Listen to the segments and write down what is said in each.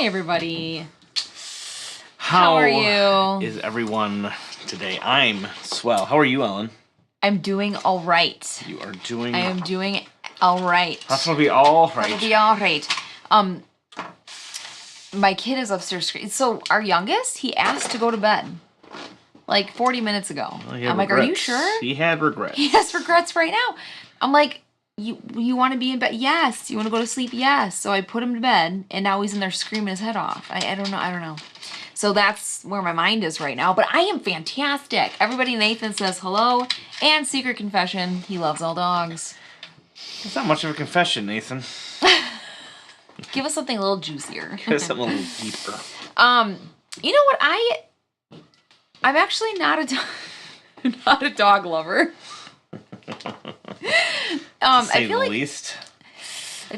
everybody. How are you? Is everyone today? I'm swell. How are you, Ellen? I'm doing all right. You are doing... I am doing all right. That's gonna be all right. That'll be all right. My kid is upstairs. So our youngest, he asked to go to bed like 40 minutes ago. Well, I'm like, are you sure? He had regrets. He has regrets right now. I'm like, you want to be in bed? Yes. You want to go to sleep? Yes. So I put him to bed, and now he's in there screaming his head off. I don't know. So that's where my mind is right now. But I am fantastic. Everybody, Nathan says hello. And secret confession, he loves all dogs. It's not much of a confession, Nathan. Give us something a little juicier. Give us something a little deeper. You know what? I'm actually not a dog lover. I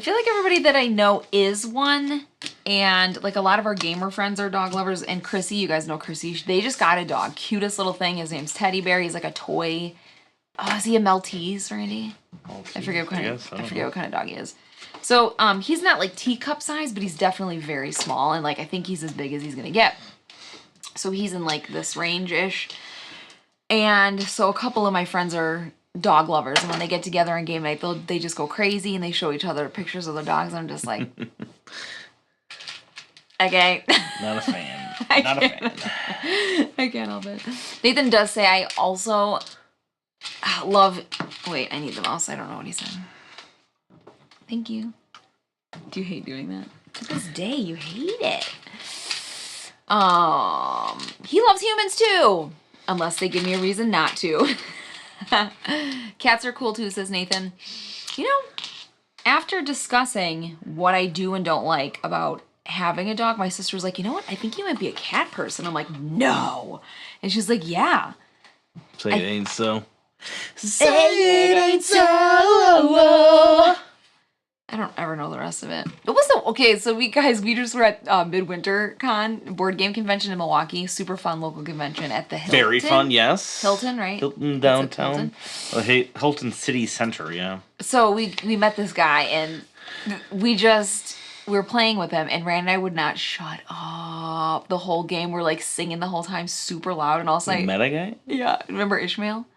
feel like everybody that I know is one, and like a lot of our gamer friends are dog lovers. And Chrissy, you guys know Chrissy, they just got a dog, cutest little thing. His name's Teddy Bear. He's like a toy. Oh, is he a Maltese, Randy? Maltese, I forget what kind of dog he is. So he's not like teacup size, but he's definitely very small, and like I think he's as big as he's gonna get. So he's in like this range-ish. And so a couple of my friends are dog lovers, and when they get together on game night, they just go crazy and they show each other pictures of their dogs, and I'm just like, okay. Not a fan. I can't help it. Nathan does say I also love... Wait, I need the mouse. I don't know what he said. Thank you. Do you hate doing that? To this day, you hate it. He loves humans too, unless they give me a reason not to. Cats are cool too, says Nathan. You know, after discussing what I do and don't like about having a dog, my sister was like, you know what? I think you might be a cat person. I'm like, no. And she's like, yeah. Say it ain't so. Say it ain't so. I don't ever know the rest of it. It was okay. So we just were at Midwinter Con board game convention in Milwaukee. Super fun local convention at the Hilton. Very fun, yes. Hilton, right? Hilton downtown. Hilton City Center, yeah. So we met this guy, and we were playing with him, and Rand and I would not shut up the whole game. We're like singing the whole time, super loud, and all of a sudden, meta guy. Yeah, remember Ishmael?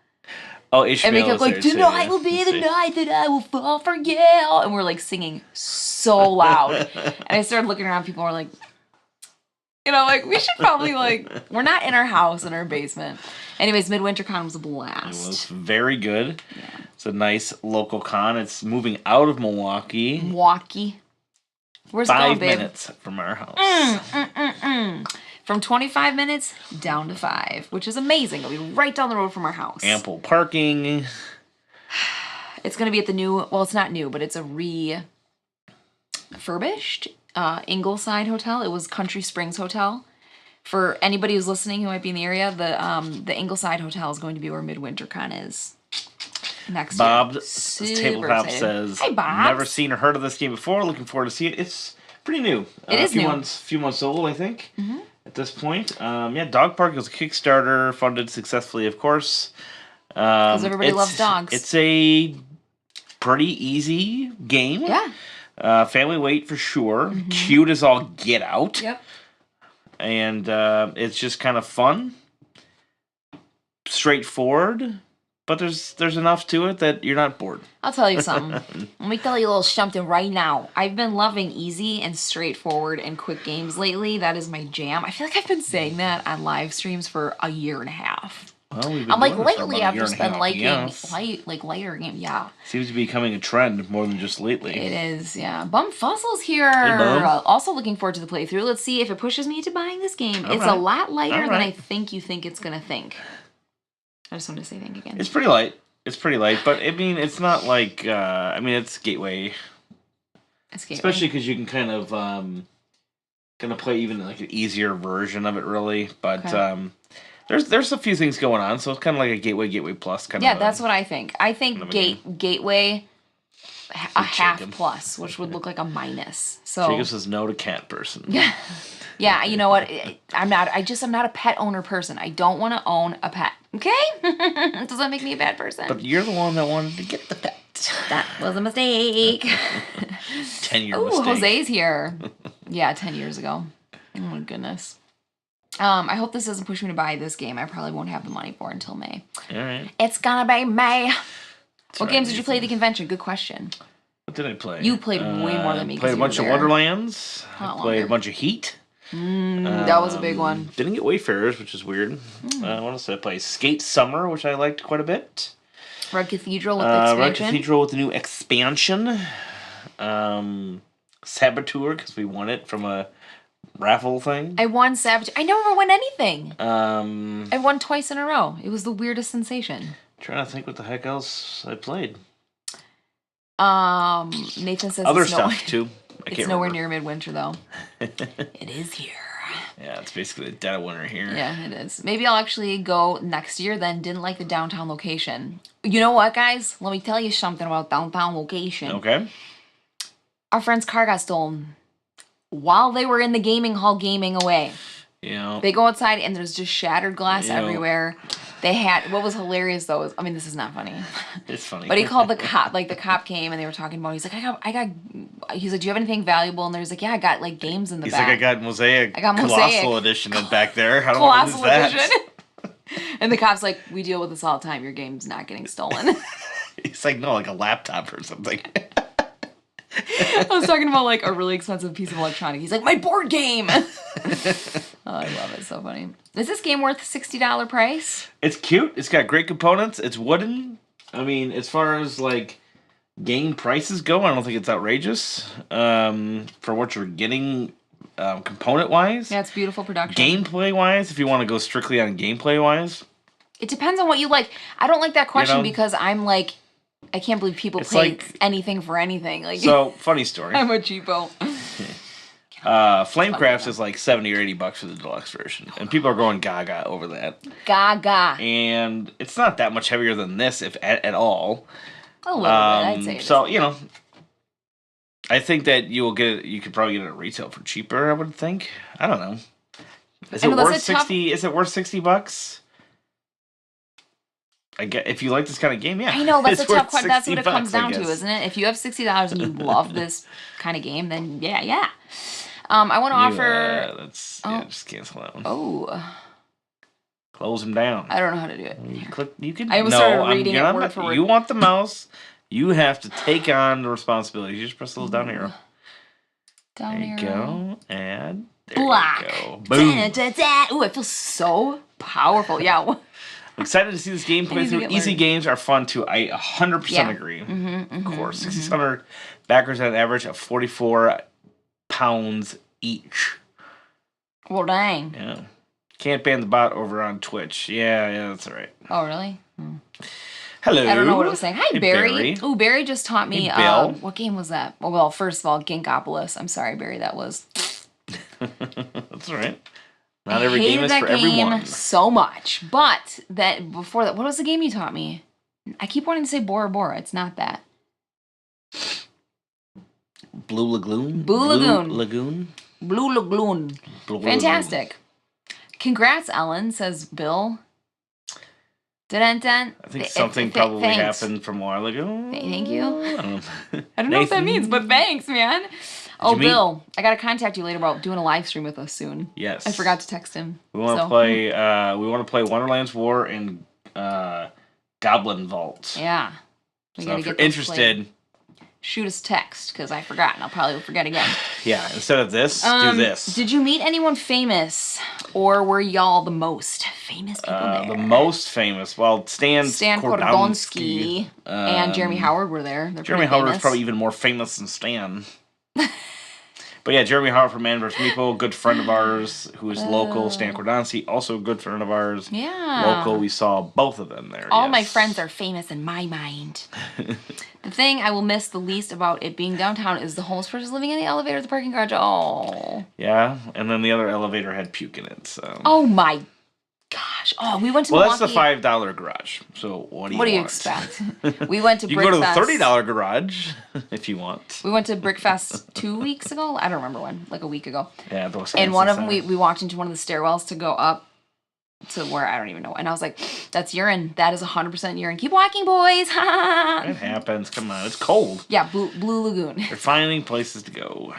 Oh, Ishmael. And we kept like, tonight will be the night that I will fall for you. And we're like singing so loud. And I started looking around, people were like, like we should probably we're not in our house, in our basement. Anyways, Midwinter Con was a blast. It was very good. Yeah. It's a nice local con. It's moving out of Milwaukee. Where's it going, babe? 5 minutes from our house. From 25 minutes down to 5, which is amazing. It'll be right down the road from our house. Ample parking. It's going to be at the new, well, it's not new, but it's a refurbished Ingleside Hotel. It was Country Springs Hotel. For anybody who's listening who might be in the area, the Ingleside Hotel is going to be where Midwinter Con is next year. Bob's Tabletop says, hey, Bob. Never seen or heard of this game before. Looking forward to see it. It's pretty new. It is new. A few months old, I think. Mm-hmm. At this point, Dog Park was a Kickstarter, funded successfully, of course. Because everybody loves dogs. It's a pretty easy game. Yeah. Family weight for sure. Mm-hmm. Cute as all get out. Yep. And it's just kind of fun, straightforward. But there's enough to it that you're not bored. I'll tell you something. Let me tell you a little something right now. I've been loving easy and straightforward and quick games lately. That is my jam. I feel like I've been saying that on live streams for a year and a half. Well, I'm like, lately I've just been liking lighter games. Yeah. Seems to be becoming a trend more than just lately. It is, yeah. Bum Fuzzle's here. Hey, Bum. Also looking forward to the playthrough. Let's see if it pushes me to buying this game. It's a lot lighter than I think you think it's going to think. I just wanted to say thank you again. It's pretty light. But I mean, it's not like it's gateway. It's gateway. Especially because you can kind of play even like an easier version of it, really. But there's a few things going on, so it's kind of like a gateway plus kind of. Yeah, that's what I think. I think gateway a half plus, which would look like a minus. So Jacob says no to cat person. Yeah. Yeah, you know what? I'm not a pet owner person. I don't want to own a pet. Okay? Does that make me a bad person? But you're the one that wanted to get the pet. That was a mistake. 10-year mistake. Jose's here. Yeah, 10 years ago. Oh my goodness. I hope this doesn't push me to buy this game. I probably won't have the money for it until May. All right. It's gonna be May. That's What right, games did you play at the Nathan. convention? Good question. What did I play? You played way more than me. 'cause Played a you were bunch of there. Wonderlands. A lot I played longer. a bunch of Heat. That was a big one. Didn't get Wayfarers, which is weird. What else did I play? Skate Summer, which I liked quite a bit. Red Cathedral with the Red expansion. Cathedral with the new expansion. Saboteur, because we won it from a raffle thing. I won Savage. I never won anything. Um, I won twice in a row. It was the weirdest sensation. Trying to think what the heck else I played. Nathan says Other it's stuff too. It's nowhere near midwinter though. It is here. Yeah, it's basically the dead of winter here. Yeah, it is. Maybe I'll actually go next year then. Didn't like the downtown location. You know what, guys? Let me tell you something about downtown location. Okay. Our friend's car got stolen while they were in the gaming hall gaming away. Yeah. They go outside and there's just shattered glass Yeah. everywhere. They had, what was hilarious though is, I mean, this is not funny. It's funny. But he called the cop, like the cop came and they were talking about, he's like, he's like, do you have anything valuable? And there's like, yeah, I got like games in the He's back. like, I got Mosaic. I got Colossal Mosaic. Edition in back there. How do I lose Colossal that? edition. And the cop's like, we deal with this all the time. Your game's not getting stolen. He's like, no, like a laptop or something. I was talking about like a really expensive piece of electronic. He's like, my board game. Oh, I love it. So funny. Is this game worth $60 price? It's cute. It's got great components. It's wooden. I mean, as far as like game prices go, I don't think it's outrageous for what you're getting component wise. Yeah, it's beautiful production. Gameplay wise, if you want to go strictly on gameplay wise, It depends on what you like. I don't like that question know? because I'm like, I can't believe people It's pay like- anything for anything. Like, so funny story. I'm a cheapo. Flamecraft is like $70 or $80 for the deluxe version, and people are going gaga over that. Gaga. And it's not that much heavier than this, if at all. A little bit, I'd say. It So is. you know, I think that you will get it. You could probably get it at retail for cheaper. I would think. I don't know. Is I it know, that's worth a tough- 60? Is it worth $60? I get if you like this kind of game, yeah. I know that's it's a tough worth question. That's what it comes $60, I down to, guess. isn't it? If you have $60 and you love this kind of game, then yeah. I want to offer. Just cancel that one. Oh, Close them down. I don't know how to do it. You click. You can. I almost no, started I'm- reading you're it not- word for word. You want the mouse. You have to take on the responsibility. You just press the little down arrow. Down There you arrow. go. And there Block. you go. Boom. Ooh, it feels so powerful. Yeah. I'm excited to see this game play need to through. get Easy learned. games are fun too. I 100% Yeah. agree. Of course. 6,600 backers at an average of 44 pounds each. Well, dang. Yeah. Can't ban the bot over on Twitch. Yeah, that's all right. Oh, really? Hello. I don't know what it was saying. Hi, Hey, Barry. Ooh, Barry just taught me. Hey, Bill. What game was that? Well, first of all, Ginkopolis. I'm sorry, Barry. That was. That's all right. Not every hated game is that for game everyone. so much. But that before that, what was the game you taught me? I keep wanting to say Bora Bora. It's not that. Blue Lagoon? Blue Lagoon. Lagoon? Blue Lagoon. Blue Fantastic. Congrats, Ellen, says Bill. Dun-dun-dun. I think something probably happened from a while ago. Thank you. I don't know. I don't know what that Nathan? means, but thanks, man. Oh, you meet- Bill, I gotta contact you later about doing a live stream with us soon. Yes. I forgot to text him. We want to so- play. We want to play Wonderland's War and Goblin Vault. Yeah. We So gotta if you're get those interested, played. Shoot us text because I forgot and I'll probably forget again. yeah. Instead of this, do this. Did you meet anyone famous, or were y'all the most famous people there? The most famous. Well, Stan Kordonski and Jeremy Howard were there. They're Jeremy pretty Howard is famous. probably even more famous than Stan. But yeah, Jeremy Howard from Man vs. Meeple, good friend of ours who is local. Stan Kordonski, also a good friend of ours. Yeah. Local, we saw both of them there. All yes. my friends are famous in my mind. The thing I will miss the least about it being downtown is the homeless person living in the elevator at the parking garage. Oh. Yeah, and then the other elevator had puke in it, so. Oh my gosh. Oh, we went to Well, Milwaukee. that's the $5 garage. So what do you What do you want? expect? We went to You can go to the Brickfest. $30 garage if you want. We went to Brickfest 2 weeks ago. I don't remember when. Like a week ago. Yeah, those. And one of them, we walked into one of the stairwells to go up to where I don't even know. And I was like, that's urine. That is 100% urine. Keep walking, boys. It happens. Come on. It's cold. Yeah, Blue Lagoon. They're finding places to go.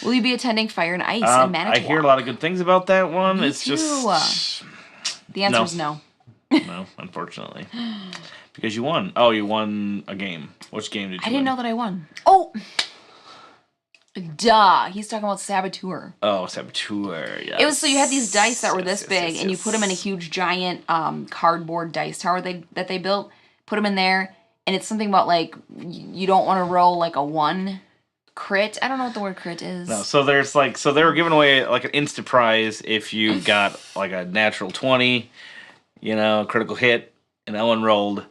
Will you be attending Fire and Ice in Manitowoc? I hear a lot of good things about that one. Me it's too. just... The answer is no. No, unfortunately. Because you won. Oh, you won a game. Which game did you I didn't win? know that I won. Oh! Duh. He's talking about Saboteur. Oh, Saboteur, yes. It was so you had these dice that were this big, and you put them in a huge, giant cardboard dice tower that they built. Put them in there, and it's something about, like, you don't want to roll, like, a 1 crit. I don't know what the word crit is. No, so there's, like, so they were giving away, like, an instant prize if you got, like, a natural 20, you know, critical hit, and Ellen rolled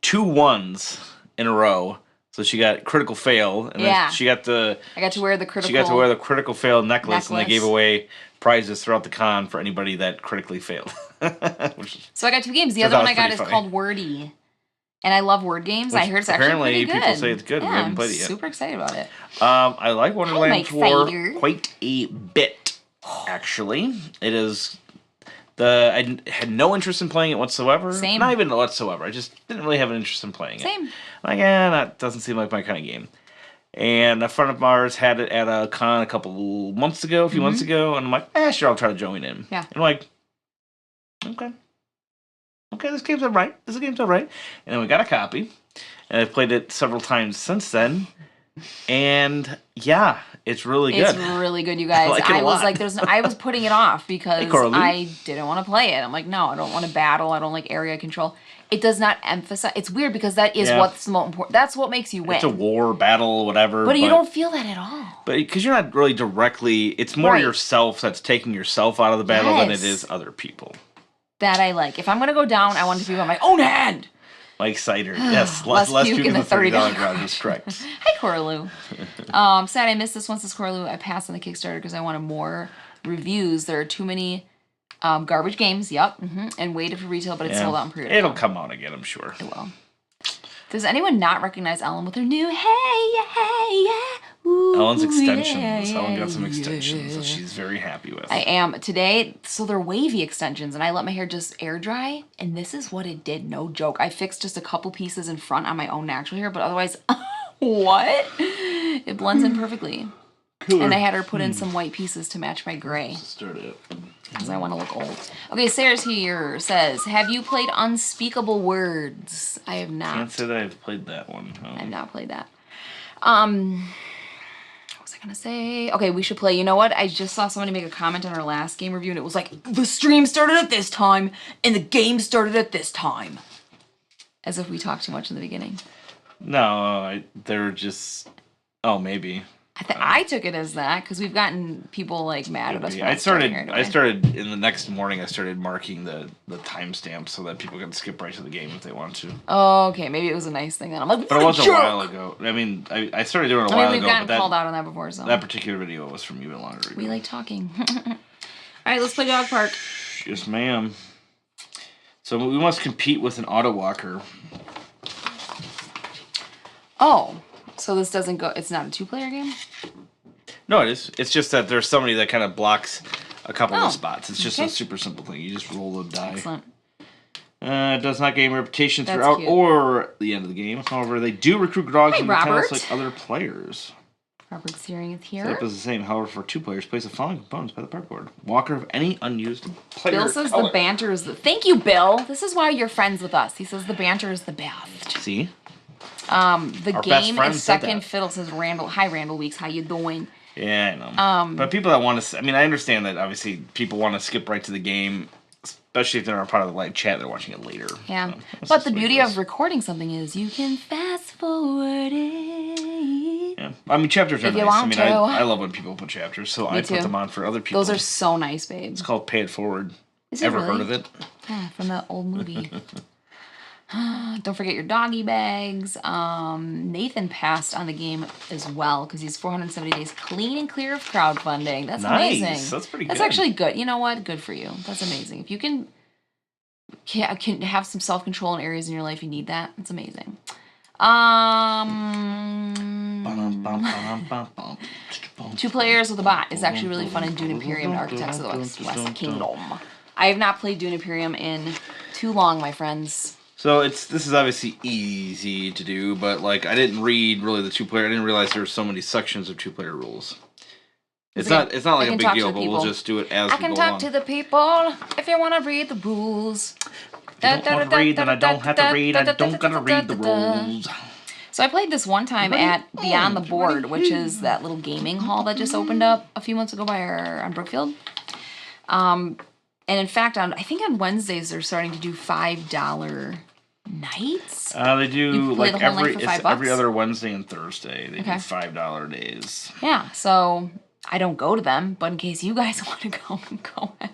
2 1s in a row. So she got critical fail, and then she got the. I got to wear the critical. She got to wear the critical fail necklace, and they gave away prizes throughout the con for anybody that critically failed. So I got 2 games. The other one I got is called Wordy, and I love word games. I heard it's actually pretty good. People say it's good. Yeah, we haven't played it yet. Super excited about it. I like Wonderland War quite a bit. Actually, it is. I had no interest in playing it whatsoever. Same. Not even whatsoever. I just didn't really have an interest in playing it. Same. Like, that doesn't seem like my kind of game. And a friend of ours had it at a con a few months ago, and I'm like, sure, I'll try to join in. Yeah. And I'm like, okay, this game's alright. And then we got a copy, and I've played it several times since then. And yeah, it's really good. It's really good, you guys. I was like, I was putting it off because Hey, I didn't want to play it. I'm like, no, I don't want to battle. I don't like area control. It does not emphasize. It's weird because that is what's the most important. That's what makes you win. It's a war, battle, whatever. But you don't feel that at all. But because you're not really directly, it's more yourself that's taking yourself out of the battle than it is other people. That I like. If I'm going to go down, I want it to be on my own hand. Like cider. Yes, less puke in the $30 garage is correct. Hi, Coraloo. Sad I missed this one, says Coraloo. I passed on the Kickstarter because I wanted more reviews. There are too many garbage games, and waited for retail, but it's sold out in pre-order. It'll come out again, I'm sure. It will. Does anyone not recognize Ellen with her new hey, yeah, ooh, Ellen's extensions. yeah, Ellen got some extensions that she's very happy with. I am. Today, so they're wavy extensions, and I let my hair just air dry, and this is what it did. No joke. I fixed just a couple pieces in front on my own natural hair, but otherwise, what? It blends in perfectly. Cooler. And I had her put in some white pieces to match my gray. Start it. Because I want to look old. Okay, Sarah's here says, have you played Unspeakable Words? I have not. Can't say that I've played that one. I have not played that. What was I going to say? Okay, we should play. You know what? I just saw somebody make a comment on our last game review, and it was like, the stream started at this time, and the game started at this time. As if we talked too much in the beginning. No, they're just... Oh, maybe. I took it as that because we've gotten people like mad at us. I started in the next morning. I started marking the timestamp so that people can skip right to the game if they want to. Oh, okay. Maybe it was a nice thing then. I'm like, but it was a while ago. I mean, I started doing it a while ago. We've gotten called out on that before. So that particular video was from even longer ago. We like talking. All right, let's play Dog Park. Yes, ma'am. So we must compete with an auto walker. Oh. So this doesn't go, it's not a 2-player game? No, it is. It's just that there's somebody that kind of blocks a couple of spots. It's just a super simple thing. You just roll the die. Excellent. It does not gain reputation throughout or the end of the game. However, they do recruit dogs and accounts like other players. Robert Searing is here. Setup is the same. However, for 2 players, place the following components by the park board. Walker of any unused player. Bill says the banter is the... Thank you, Bill. This is why you're friends with us. He says the banter is the best. See? The Our game is Second Fiddle, says Randall. Hi, Randall Weeks. How you doing? Yeah, I know. But people that want to... I mean, I understand that, obviously, people want to skip right to the game, especially if they're not part of the live chat. They're watching it later. Yeah. But the beauty of recording something is you can fast forward it. Yeah. I mean, chapters are nice. I mean, I love when people put chapters, so I put them on for other people. Those are so nice, babe. It's called Pay It Forward. Is it Ever really? heard of it? Yeah, from the old movie. Don't forget your doggy bags. Nathan passed on the game as well because he's 470 days clean and clear of crowdfunding. That's amazing. That's pretty good. That's actually good. You know what? Good for you. That's amazing. If you can have some self-control in areas in your life you need that, it's amazing. 2 players with a bot is actually really fun in Dune Imperium Architects of the West Kingdom. I have not played Dune Imperium in too long, my friends. So this is obviously easy to do, but like I didn't read really the 2-player. I didn't realize there were so many sections of 2-player rules. It's not like a big deal, but we'll just do it as we go along. I can talk to the people if you want to read the rules. If you don't want to read, then I don't have to read. I don't gotta read the rules. So I played this one time at Beyond the Board, which is that little gaming hall that just opened up a few months ago on Brookfield. And in fact, I think on Wednesdays they're starting to do $5 nights. They do like every other Wednesday and Thursday. They do $5 days. Yeah, so I don't go to them, but in case you guys want to go ahead.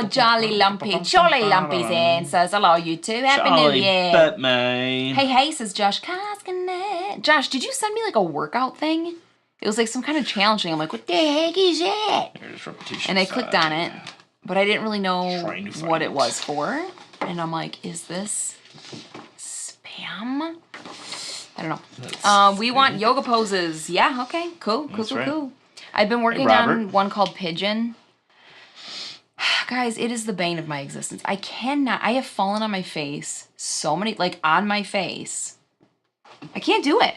Jolly Lumpy's in, says hello you two. Happy New Year. Hey, says Josh. Josh, did you send me like a workout thing? It was like some kind of challenge thing. I'm like, what the heck is it? And I clicked on it, but I didn't really know what it was for. And I'm like, is this spam? I don't know. We want yoga poses. Yeah, okay, cool. I've been working on one called Pigeon. Guys, it is the bane of my existence. I have fallen on my face so many, like on my face. I can't do it.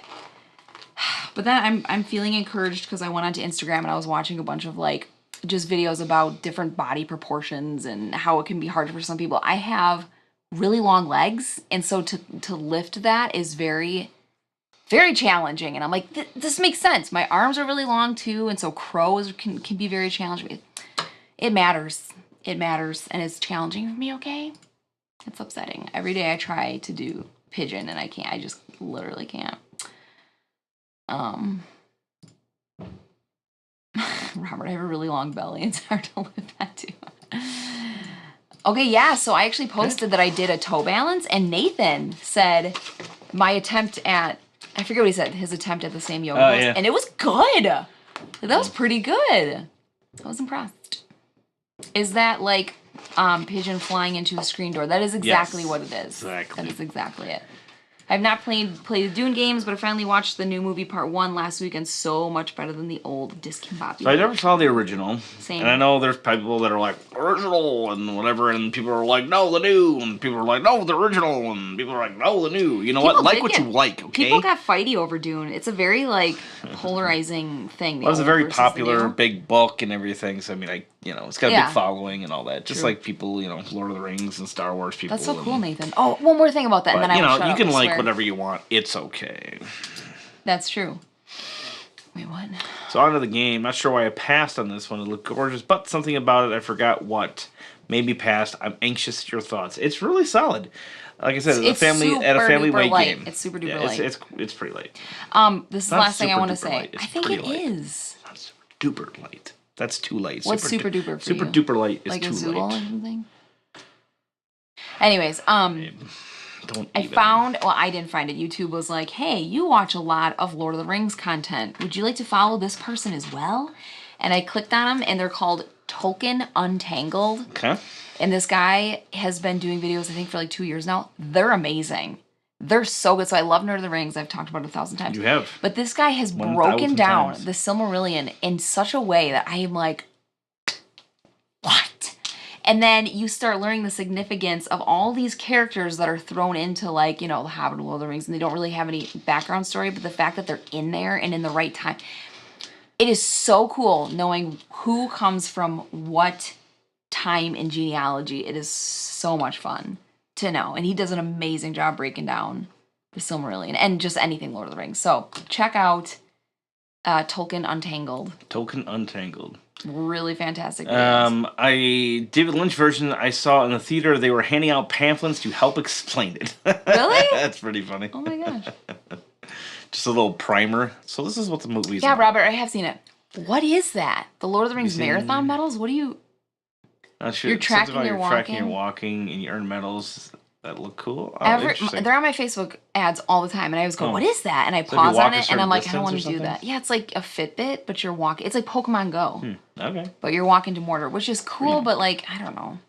But then I'm feeling encouraged because I went onto Instagram and I was watching a bunch of like just videos about different body proportions and how it can be hard for some people. I have really long legs, and so to lift that is very, very challenging. And I'm like, this makes sense. My arms are really long too, and so crows can be very challenging. It matters. It matters, and it's challenging for me, okay? It's upsetting. Every day I try to do pigeon, and I can't. I just literally can't. Robert, I have a really long belly. It's hard to lift that too. Okay, yeah, so I actually posted that I did a toe balance, and Nathan said my attempt at, I forget what he said, his attempt at the same yoga pose, and it was good. That was pretty good. I was impressed. Is that like pigeon flying into a screen door? That is exactly what it is. Exactly. That is exactly it. I've not played the Dune games, but I finally watched the new movie Part 1 last week, and so much better than the old discombobulated. So I never saw the original. Same. And I know there's people that are like, original, and whatever, and people are like, no, the new, and people are like, no, the original, and people are like, no, the new. You know what? Like what you like, okay? People got fighty over Dune. It's a very, like, polarizing thing. Well, it was a very popular, big book and everything, so I mean, it's got a big following and all that. Just like people, Lord of the Rings and Star Wars people. That's so cool, Nathan. Oh, one more thing about that, and then I will shut up, you can like whatever you want. It's okay. That's true. Wait, what? So on to the game. Not sure why I passed on this one. It looked gorgeous, but something about it, I forgot what. Maybe passed. I'm anxious at your thoughts. It's really solid. Like I said, it's a family weight game. It's super duper light. It's pretty light. This is the last thing I want to say. I think it is. Not super duper light. That's too light. What's super duper for you? Super duper light is like too a light. Or something? Anyways, I didn't find it. YouTube was like, hey, you watch a lot of Lord of the Rings content. Would you like to follow this person as well? And I clicked on them, and they're called Tolkien Untangled. Okay. And this guy has been doing videos, I think, for like 2 years now. They're amazing. They're so good. So I love Lord of the Rings. I've talked about it 1,000 times. You have. But this guy has broken down the Silmarillion in such a way that I am like, what? And then you start learning the significance of all these characters that are thrown into, like, The Hobbit and Lord of the Rings, and they don't really have any background story, but the fact that they're in there and in the right time. It is so cool knowing who comes from what time in genealogy. It is so much fun to know. And he does an amazing job breaking down the Silmarillion and just anything Lord of the Rings. So check out Tolkien Untangled. Tolkien Untangled. Really fantastic videos. David Lynch version I saw in the theater, they were handing out pamphlets to help explain it. Really? That's pretty funny. Oh my gosh. Just a little primer. So this is what the movie is about. about. Robert, I have seen it. What is that? The Lord of the Rings marathon medals? What do you... You're tracking your walking? Tracking your walking, and you earn medals that look cool. Oh, they're on my Facebook ads all the time, and I always go, what is that? And I pause on it, and I'm like, I don't want to do that. Yeah, it's like a Fitbit, but you're walking. It's like Pokemon Go. Okay. But you're walking to Mordor, which is cool, but like, I don't know.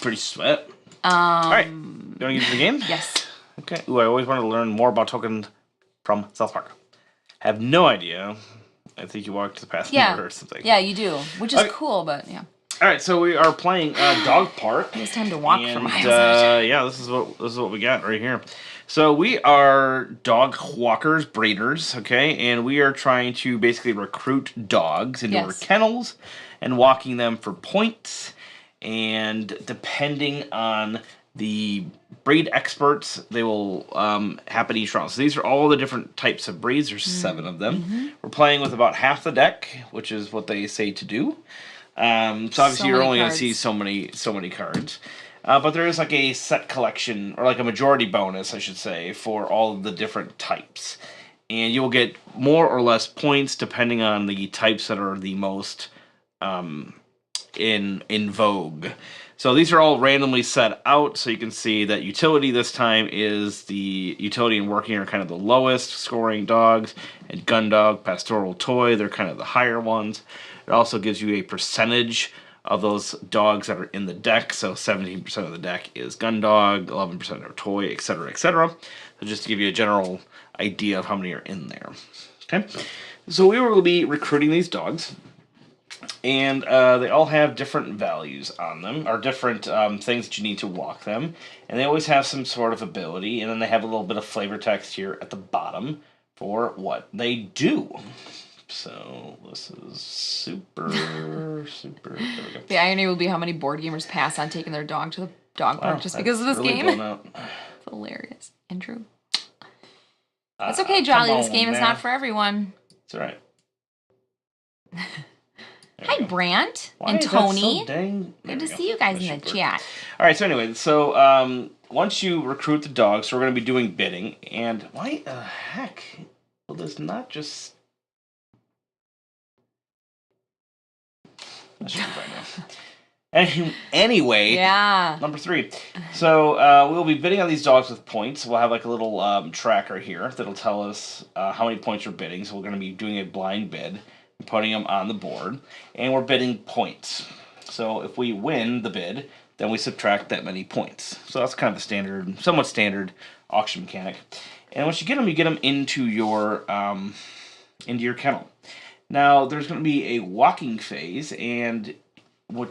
Pretty sweat. All right. You want to get into the game? Yes. Okay. Ooh, I always wanted to learn more about Tolkien from South Park. Have no idea. I think you walked the path or something. Yeah, you do, which is cool, but yeah. All right, so we are playing Dog Park. It's time to walk for miles. Yeah, this is what we got right here. So we are dog walkers, breeders, okay, and we are trying to basically recruit dogs into our kennels and walking them for points. And depending on the breed experts, they will happen each round. So these are all the different types of breeds. There's 7 of them. We're playing with about half the deck, which is what they say to do. So obviously you're only going to see so many cards. But there is like a set collection, or like a majority bonus, I should say, for all of the different types. And you'll get more or less points depending on the types that are the most in vogue. So these are all randomly set out, so you can see that utility this time is the utility and working are kind of the lowest scoring dogs, and gun dog, pastoral toy, they're kind of the higher ones. It also gives you a percentage of those dogs that are in the deck. So 17% of the deck is gun dog, 11% are toy, etc., etc. So just to give you a general idea of how many are in there. Okay, so we will be recruiting these dogs, and they all have different values on them, or different things that you need to walk them, and they always have some sort of ability, and then they have a little bit of flavor text here at the bottom for what they do. So this is super. There we go. The irony will be how many board gamers pass on taking their dog to the dog park just because of this really game. It's hilarious and true. It's okay, Jolly. This game is not for everyone. It's all right. Hi, Brant and Tony. Good to see you guys in the chat. All right. So anyway, so once you recruit the dogs, so we're going to be doing bidding. And why the heck will this not just? Anyway, number 3. So we'll be bidding on these dogs with points. We'll have like a little tracker here that'll tell us how many points we're bidding. So we're going to be doing a blind bid and putting them on the board. And we're bidding points. So if we win the bid, then we subtract that many points. So that's kind of the standard, somewhat standard auction mechanic. And once you get them into your kennel. Now, there's going to be a walking phase, and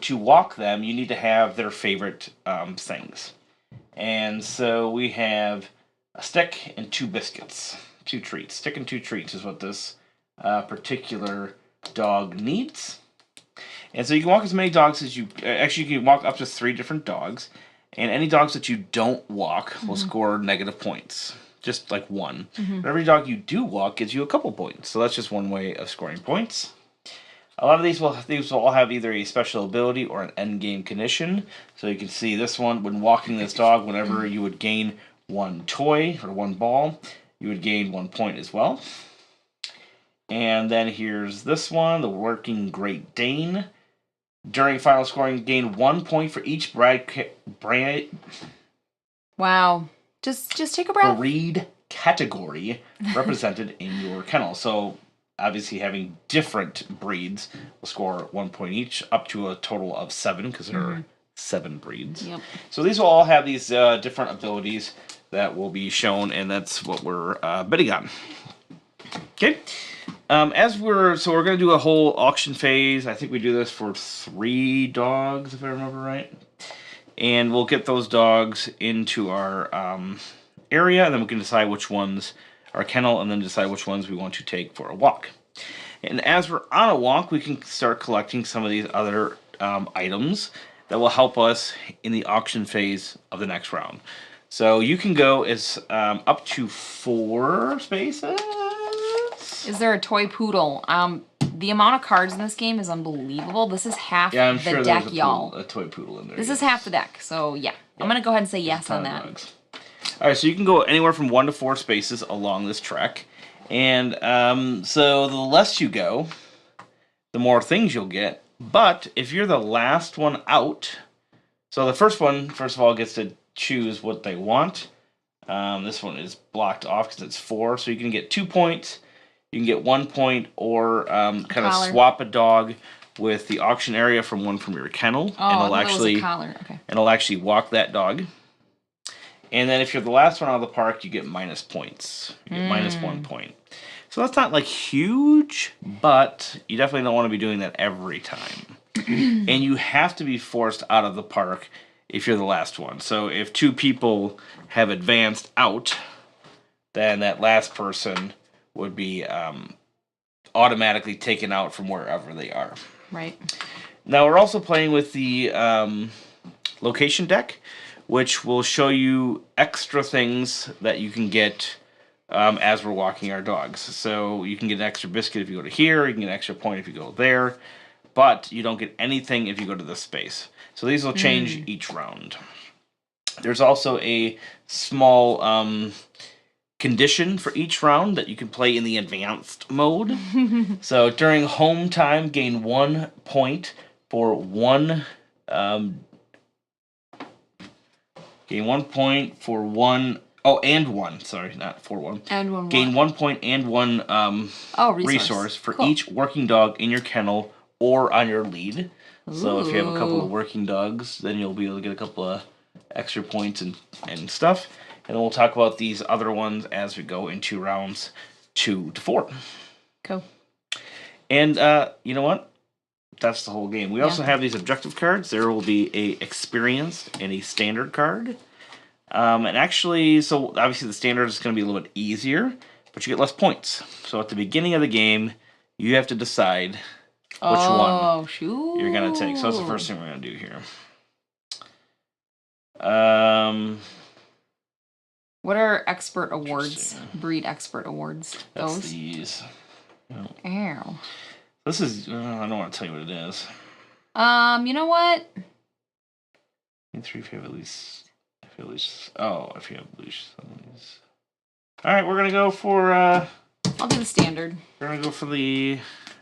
to walk them, you need to have their favorite things. And so we have a stick and 2 biscuits, 2 treats. Stick and 2 treats is what this particular dog needs. And so you can walk as many dogs as you... Actually, you can walk up to 3 different dogs, and any dogs that you don't walk will score negative points. Just like 1. But every dog you do walk gives you a couple points. So that's just one way of scoring points. A lot of these will all have either a special ability or an end game condition. So you can see this one, when walking this dog, whenever you would gain 1 toy or 1 ball, you would gain 1 point as well. And then here's this one, the Working Great Dane. During final scoring, gain 1 point for each Wow. Just take a breath. Breed category represented in your kennel. So obviously having different breeds will score 1 point each, up to a total of 7, because there are 7 breeds. Yep. So these will all have these different abilities that will be shown, and that's what we're bidding on. Okay. We're going to do a whole auction phase. I think we do this for 3 dogs, if I remember right. And we'll get those dogs into our area, and then we can decide which ones are kennel, and then decide which ones we want to take for a walk. And as we're on a walk, we can start collecting some of these other items that will help us in the auction phase of the next round. So you can go as up to 4 spaces. Is there a toy poodle? The amount of cards in this game is unbelievable. This is half the deck, y'all. A toy poodle in there. This is half the deck, so yeah. I'm going to go ahead and say yes on that. All right, so you can go anywhere from 1 to 4 spaces along this trek. And so the less you go, the more things you'll get. But if you're the last one out, so the first one, first of all, gets to choose what they want. This one is blocked off because it's 4, so you can get 2 points. You can get 1 point, or kind of swap a dog with the auction area from one from your kennel, and it'll actually and it'll actually walk that dog. And then if you're the last one out of the park, you get minus points. You get minus 1 point. So that's not like huge, but you definitely don't want to be doing that every time. and you have to be forced out of the park if you're the last one. So if 2 people have advanced out, then that last person would be automatically taken out from wherever they are. Right. Now we're also playing with the location deck, which will show you extra things that you can get as we're walking our dogs. So you can get an extra biscuit if you go to here, you can get an extra point if you go there, but you don't get anything if you go to this space. So these will change each round. There's also a small condition for each round that you can play in the advanced mode. So during home time, gain 1 point for one. Gain 1 point for one. Oh, and one. Sorry, not for one. And one. Gain 1 point and one resource for each working dog in your kennel or on your lead. Ooh. So if you have a couple of working dogs, then you'll be able to get a couple of extra points and stuff. And then we'll talk about these other ones as we go into rounds 2 to 4. Cool. And you know what? That's the whole game. We also have these objective cards. There will be a experienced and a standard card. And actually, so obviously the standard is going to be a little bit easier, but you get less points. So at the beginning of the game, you have to decide which one you're going to take. So that's the first thing we're going to do here. What are expert awards? Breed expert awards. That's those? These. Ow. This is, I don't want to tell you what it is. You know what? 3 if you have at least, if you have at least. Alright, we're going to go for, I'll do the standard. We're going to go for the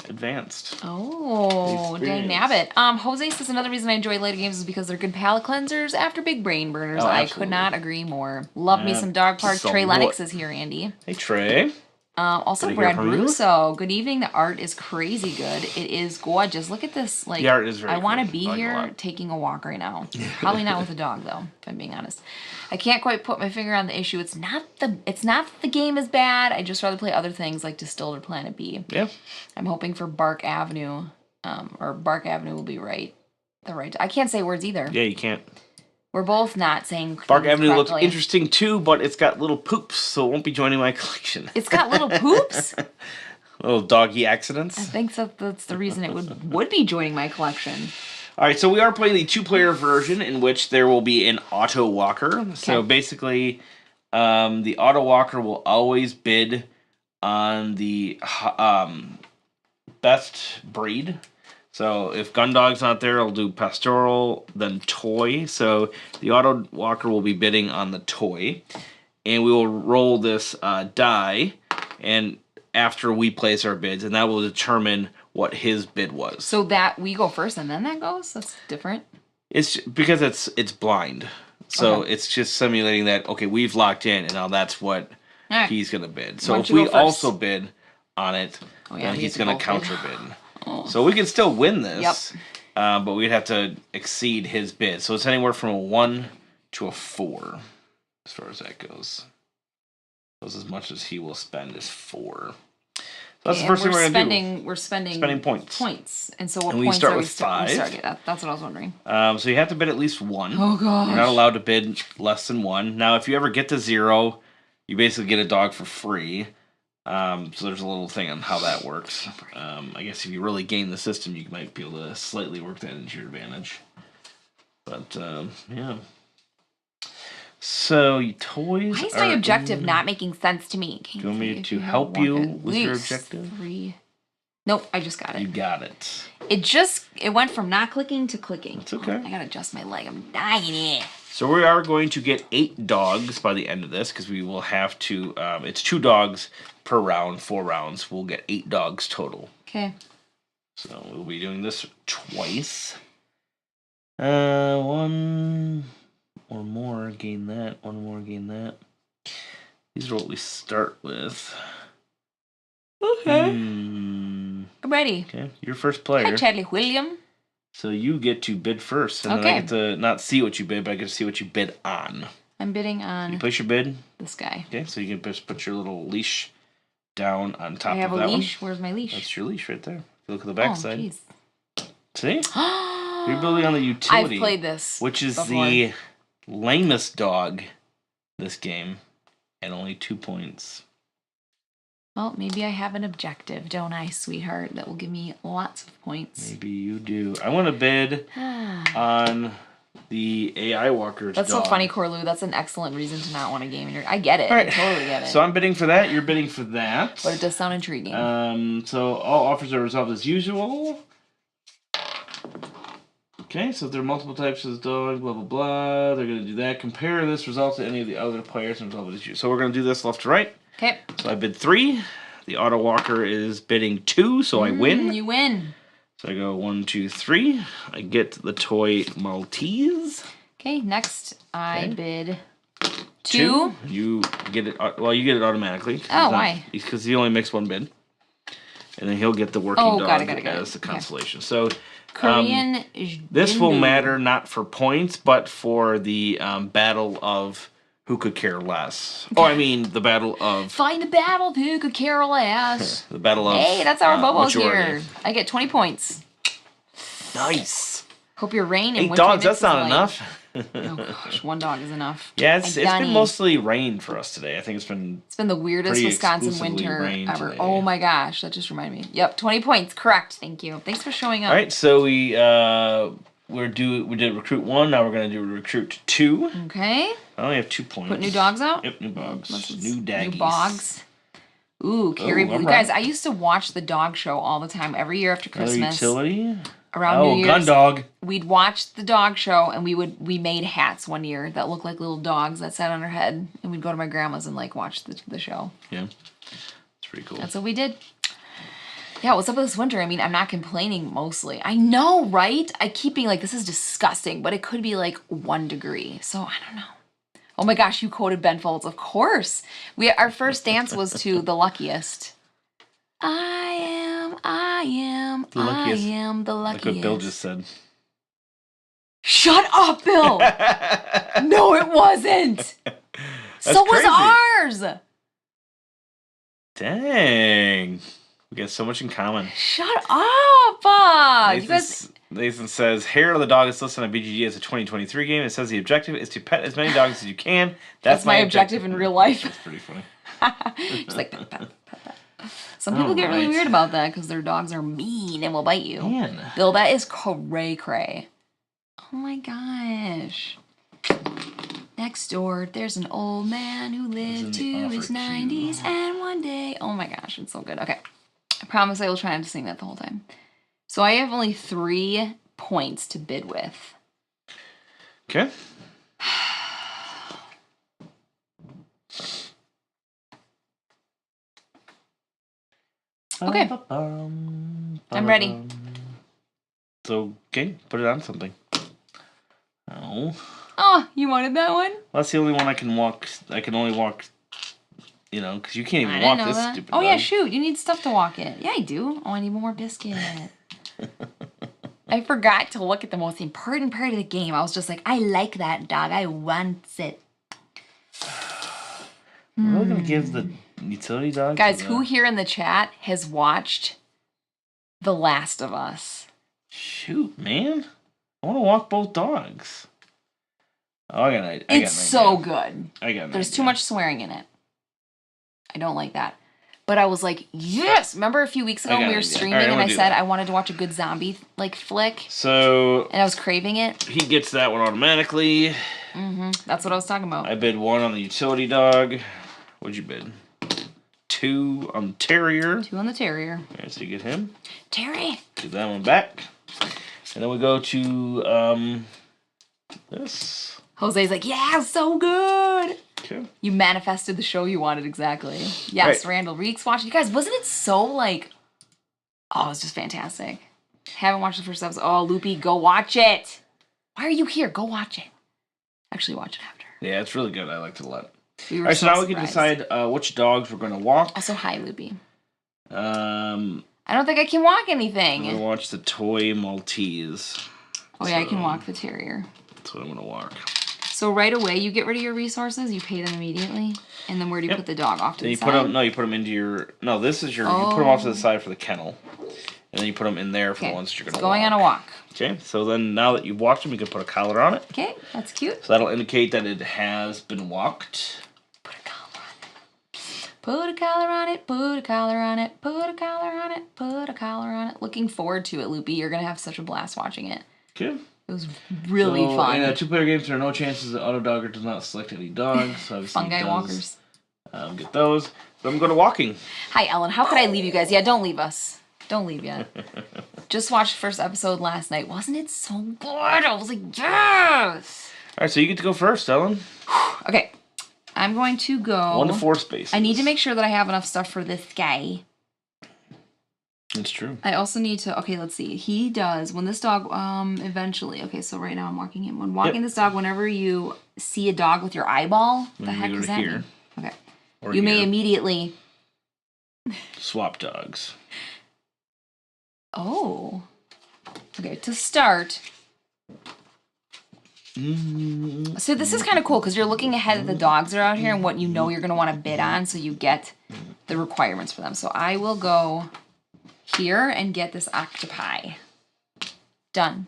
advanced. Oh, dang nabbit. Jose says another reason I enjoy later games is because they're good palate cleansers after big brain burners. I could not agree more. Love me some dog park. Trey Lennox is here, Andy. Hey, Trey. Also, Brad Russo. Good evening. The art is crazy good. It is gorgeous. Look at this. Like, the art is very I want to cool. be here taking a walk right now. Probably not with a dog though, if I'm being honest. I can't quite put my finger on the issue. It's not that the game is bad. I just rather play other things like Distilled or Planet B. Yeah. I'm hoping for Bark Avenue, or Bark Avenue will be right. I can't say words either. Yeah, you can't. We're both not saying Bark Avenue correctly. looks interesting too, but it's got little poops, so it won't be joining my collection. It's got little poops? Little doggy accidents. I think that's the reason it would be joining my collection. All right, so we are playing the 2-player version in which there will be an auto walker. Okay. So basically, the auto walker will always bid on the best breed. So if Gundog's not there, I'll do Pastoral, then Toy. So the auto walker will be bidding on the Toy. And we will roll this die, and after we place our bids, and that will determine what his bid was. So that we go first and then that goes? That's different. It's because it's blind. So it's just simulating that, okay, we've locked in, and now that's what he's going to bid. So if we also bid on it, then he's going to counter bid. Oh. So we can still win this, but we'd have to exceed his bid. So it's anywhere from a 1 to a 4 as far as that goes. That's as much as he will spend is 4. So that's the first thing we're going to do. We're spending points. And so what points start are with 5. That's what I was wondering. So you have to bid at least 1. Oh, gosh. You're not allowed to bid less than 1. Now, if you ever get to 0, you basically get a dog for free. So there's a little thing on how that works. I guess if you really game the system, you might be able to slightly work that into your advantage. But, yeah. So, toys. Why is my objective not making sense to me? Do you want me to help you with your objective? 3. Nope, I just got it. You got it. It went from not clicking to clicking. It's okay. I gotta adjust my leg. I'm dying here. So we are going to get 8 dogs by the end of this, because we will have to, it's 2 dogs per round, 4 rounds. We'll get 8 dogs total. Okay. So we'll be doing this twice. 1 or more, gain that. 1 more, gain that. These are what we start with. Okay. I'm ready. Okay, you're first player. Hi, Charlie William. So you get to bid first, and then I get to not see what you bid, but I get to see what you bid on. I'm bidding on... You place your bid? This guy. Okay, so you can just put your little leash down on top of that one. I have a leash? Where's my leash? That's your leash right there. If you look at the back side. See? You're building on the utility. I've played this which is before. the lamest dog this game, and only 2 points. Well, maybe I have an objective, don't I, sweetheart? That will give me lots of points. Maybe you do. I want to bid on the AI Walker's That's dog. so funny, Corlu. That's an excellent reason to not want a game in your... I get it. All right. I totally get it. So I'm bidding for that. You're bidding for that. But it does sound intriguing. So all offers are resolved as usual. Okay, so if there are multiple types of dog, blah, blah, blah, they're going to do that. Compare this result to any of the other players and resolve it as usual. So we're going to do this left to right. Okay. So I bid 3. The Auto Walker is bidding 2, so I win. You win. So I go 1, 2, 3. I get the toy Maltese. Okay, next I bid 2. You get it. Well, you get it automatically. Oh, why? Because he only makes one bid, and then he'll get the working dog got it. as the consolation. So Korean. this will Jindu. matter not for points, but for the battle of who could care less. Oh, I mean the battle of Find the battle of who could care less. the battle of. Hey, that's our bubbles majority. here. I get 20 points. Nice. Hope your rain and 8 winter dogs. mix That's is not light. enough. Oh gosh, 1 dog is enough. Yeah, it's been Dunny. mostly rain for us today. I think it's been the weirdest pretty Wisconsin exclusively winter rain ever. today. Oh my gosh, that just reminded me. Yep, 20 points. Correct. Thank you. Thanks for showing up. All right. So we did recruit 1. Now we're gonna do recruit 2. Okay. I only have 2 points. Put new dogs out? Yep, new dogs. Let's- New daggies. New bogs. Ooh, Carrie Blue. all You right. guys, I used to watch the dog show all the time. Every year after Another Christmas. utility. Around New Year's. Gun dog. We'd watch the dog show and we made hats one year that looked like little dogs that sat on our head, and we'd go to my grandma's and like watch the show. Yeah. It's pretty cool. That's what we did. Yeah, what's up with this winter? I mean, I'm not complaining mostly. I know, right? I keep being like, this is disgusting, but it could be like 1 degree. So I don't know. Oh my gosh, you quoted Ben Folds. Of course. Our first dance was to The Luckiest. I am The luckiest. the Like luckiest. what Bill just said. Shut up, Bill! No, it wasn't! So crazy. was ours! Dang. We got so much in common. Shut up! You Nathan, guys... Nathan says, Hair of the Dog is listed on BGG as a 2023 game. It says the objective is to pet as many dogs as you can. That's my objective in real life. That's pretty funny. Just like, pet, pet, pet, pet. Some people get really Alright. weird about that because their dogs are mean and will bite you. Man. Bill, that is cray-cray. Oh my gosh. Next door, there's an old man who lived to in the his offer 90s, and one day... Oh my gosh, it's so good. Okay. I promise I will try not to sing that the whole time. So I have only 3 points to bid with. Okay. Okay. I'm ready. So, okay, put it on something. Oh. Oh, you wanted that one? Well, that's the only one I can walk. I can only walk, because you can't I even didn't walk know this that. stupid Oh, yeah, dog. shoot. You need stuff to walk in. Yeah, I do. Oh, I need one more biscuit. I forgot to look at the most important part of the game. I was just like, I like that dog. I want it. We're really going to give the utility dog Guys, to who here in the chat has watched The Last of Us? Shoot, man. I want to walk both dogs. Oh, I got an It's so good. I got an There's idea. too much swearing in it. I don't like that. But I was like, yes! Remember a few weeks ago I got when we an were idea. streaming All right, I'm and gonna I do said that. I wanted to watch a good zombie flick So, and I was craving it? he gets that one automatically. That's what I was talking about. I bid 1 on the utility dog. What'd you bid? 2 on the terrier. 2 on the terrier. All right, so you get him. Terry! Give that one back. And then we go to this. Jose's like, yeah, so good! Okay. You manifested the show you wanted exactly. Yes, Right. Randall Reeks watched it. You guys, wasn't it so like, oh, it was just fantastic. Haven't watched the first episode. Oh, Loopy, go watch it. Why are you here? Go watch it. Actually, watch it after. Yeah, it's really good. I liked it a lot. We were All right, so now we can surprised. decide which dogs we're going to walk. Also, hi, Loopy. I'm I don't think I can walk going to anything. watch the toy Maltese. Oh yeah, I can So, walk the terrier. That's what I'm going to walk. So right away, you get rid of your resources. You pay them immediately, and then where do you Yep. put the dog off to Then the you side? put them. No, you put them into your. No, this is your. You put them off to the side for the kennel, and then you put them in there for the ones that you're going to walk. Going on a walk. Okay, so then now that you've walked them, you can put a collar on it. Okay, that's cute. So that'll indicate that it has been walked. Put a collar on it. Put a collar on it. Put a collar on it. Put a collar on it. Put a collar on it. Looking forward to it, Loopy. You're going to have such a blast watching it. Okay. It was really fun. In two-player games, there are no chances that Autodogger does not select any dogs. So obviously Fungi walkers. Get those. But I'm going to walking. Hi, Ellen. How could I leave you guys? Yeah, don't leave us. Don't leave yet. Just watched the first episode last night. Wasn't it so good? I was like, yes! All right, so you get to go first, Ellen. Okay. I'm going to go... 1 to 4 spaces. I need to make sure that I have enough stuff for this guy. It's true. I also need to... Okay, let's see. He does... When this dog... eventually... Okay, so right now I'm walking him. When walking this dog, whenever you see a dog with your eyeball... The heck does that mean? Okay. Or you may immediately... Swap dogs. Oh. Okay, to start... So this is kind of cool because you're looking ahead at the dogs that are out here and what you know you're going to want to bid on, so you get the requirements for them. So I will go here and get this octopi. Done.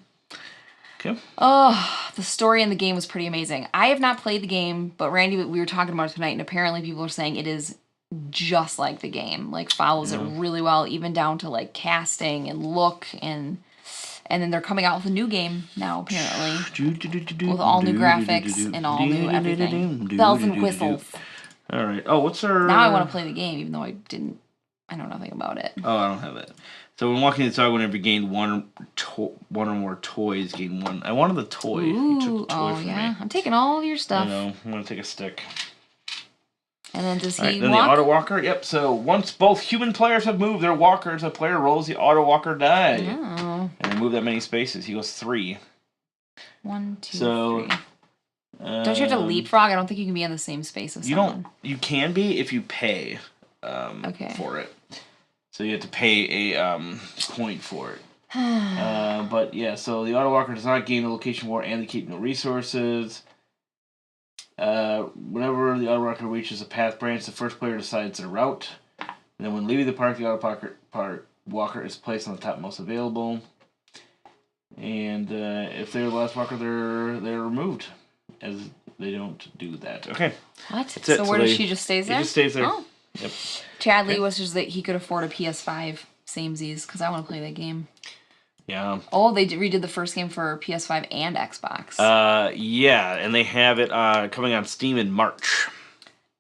Okay. Oh, the story in the game was pretty amazing. I have not played the game, but Randy, we were talking about it tonight, and apparently people are saying it is just like the game. Like, follows it really well, even down to, like, casting and look and... And then they're coming out with a new game now, apparently. With all new graphics and all new everything. Bells and whistles. All right. Oh, what's our... Now I want to play the game, even though I know nothing about it. Oh, I don't have it. So when walking the dog, whenever you gain one or more toys, gain one. I wanted the toy. Ooh, You took the toy from me. I'm taking all of your stuff. I know. I'm going to take a stick. And then does he then walk? the auto walker. Yep. So once both human players have moved their walkers, a player rolls the auto walker die. Oh. And remove that many spaces. He goes 3. 1, 2, so, 3. Don't you have to leapfrog? I don't think you can be in the same space as someone. You can be if you pay for it. So you have to pay a point for it. But yeah, so the auto walker does not gain the location war and they keep no resources. Whenever the auto walker reaches a path branch, the first player decides their route. And then when leaving the park, the auto walker is placed on the topmost available. And if they're the last walker, they're removed, as they don't do that. Okay. What? So where does she just stays there? She just stays there. Oh. Yep. Chad Lee was just that he could afford a PS5 samesies because I want to play that game. Yeah. Oh, they redid the first game for PS5 and Xbox. Yeah, and they have it coming on Steam in March.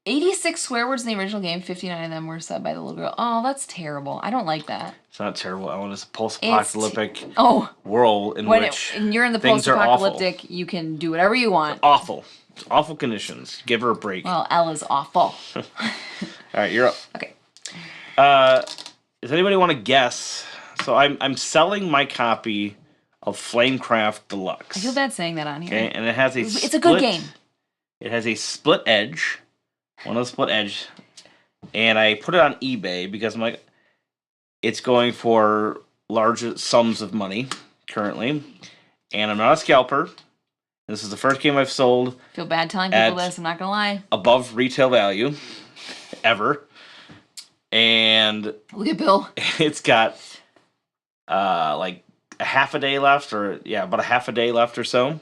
86 swear words in the original game, 59 of them were said by the little girl. Oh, that's terrible. I don't like that. It's not terrible, Ellen. It's a post-apocalyptic world in which and you're in the post-apocalyptic, you can do whatever you want. It's awful. It's awful conditions. Give her a break. Well, Ella's awful. All right, you're up. Okay. Does anybody want to guess? So I'm selling my copy of Flamecraft Deluxe. I feel bad saying that on here. Okay, and it has It's a good game. It has a split edge. One of the split edge. And I put it on eBay because I'm like, it's going for large sums of money currently. And I'm not a scalper. This is the first game I've sold. Feel bad telling people this, I'm not going to lie. Above retail value. Ever. And look at Bill. It's got like a half a day left, about a half a day left or so.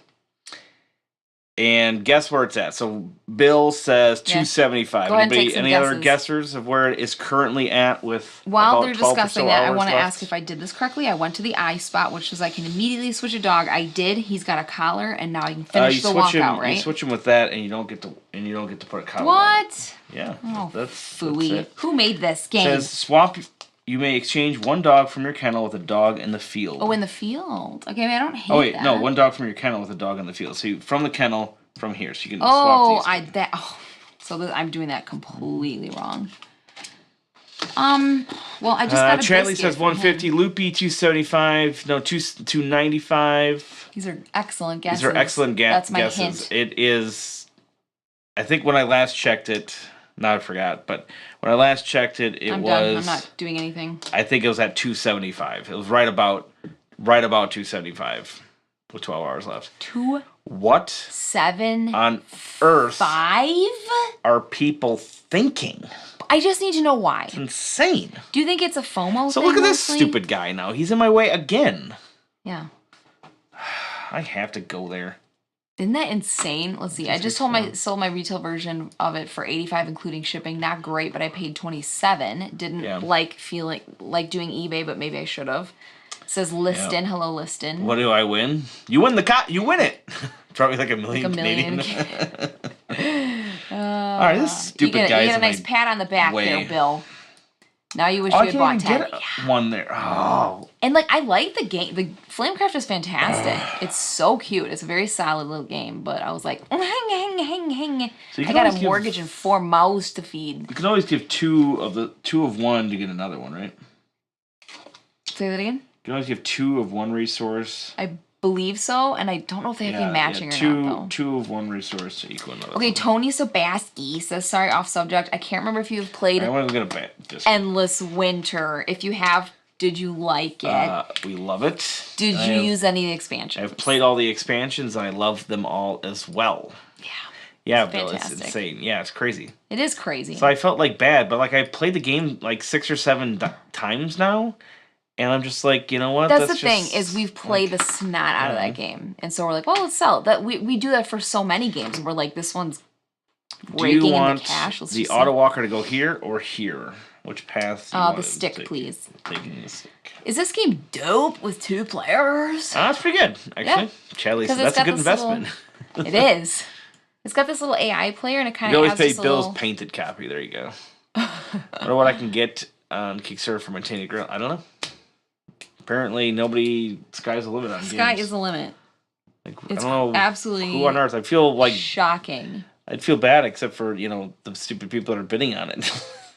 And guess where it's at. So Bill says $275. Go ahead and take some any other guessers of where it is currently at with while they're discussing that, I want to ask if I did this correctly. I went to the I spot, which is I can immediately switch a dog. I did. He's got a collar, and now I can finish the walkout, right? You switch him with that, and you don't get to put a collar. What? On. Yeah. Oh, that's phooey. it. Who made this game? It says swap. You may exchange one dog from your kennel with a dog in the field. Oh, in the field. Okay, I don't hate that. Oh wait, no, one dog from your kennel with a dog in the field. So from the kennel, from here, so you can swap these. So I'm doing that completely wrong. Well, I just got a Charlie says 150, Loopy 275, no 295. These are excellent guesses. These are excellent That's my guesses. hint. It is. I think when I last checked it. Now I forgot, but when I last checked it, I'm done. I'm not doing anything. I think it was at 275. It was right about 275 with 12 hours left. What 7 on earth 5 are people thinking? I just need to know why. It's insane. Do you think it's a FOMO So thing look at this mostly? stupid guy now. He's in my way again. Yeah. I have to go there. Isn't that insane? Let's see. I just sold my retail version of it for $85 including shipping. Not great, but I paid $27. Didn't like doing eBay, but maybe I should have. Says Liston. Hello, Liston. What do I win? You win you win it. Drop me like a million Canadian. All right, this stupid guy's You get a nice pat on the back there, Bill. Now you wish you had bought 10. One there. Oh. And like I like the game. The Flamecraft is fantastic. It's so cute. It's a very solid little game. But I was like, hang. So I got a mortgage and 4 mouths to feed. You can always give two of one to get another one, right? Say that again. You can always give 2 of one resource. I believe so, and I don't know if they have to be matching or not, though. 2 of one resource to equal another. Okay, Tony Sobaski says, sorry, off subject. I can't remember if you've played Endless Winter. If you have, did you like it? We love it. Did you use any of the expansions? I've played all the expansions, and I love them all as well. Yeah. Yeah, Bill, it's insane. Yeah, it's crazy. It is crazy. So I felt like bad, but like I played the game like 6 or 7 times now. And I'm just like, you know what? That's the thing, is we've played the snot out of that game. And so we're like, well, let's sell it. We do that for so many games. And we're like, this one's raking in the cash. Let's the auto walker to go here or here? Which path? The stick, please. Taking the stick. Is this game dope with 2 players? That's pretty good, actually. Yeah. Charlie said that's a good investment. It is. It's got this little AI player, and it kind of has this little... You always pay Bill's painted copy. There you go. I wonder what I can get on Kickstarter for my Tainted Grill. I don't know. Apparently, sky's the limit on games. Sky is the limit. Like, it's I don't know absolutely who on earth. I feel like shocking. I'd feel bad, except for the stupid people that are bidding on it.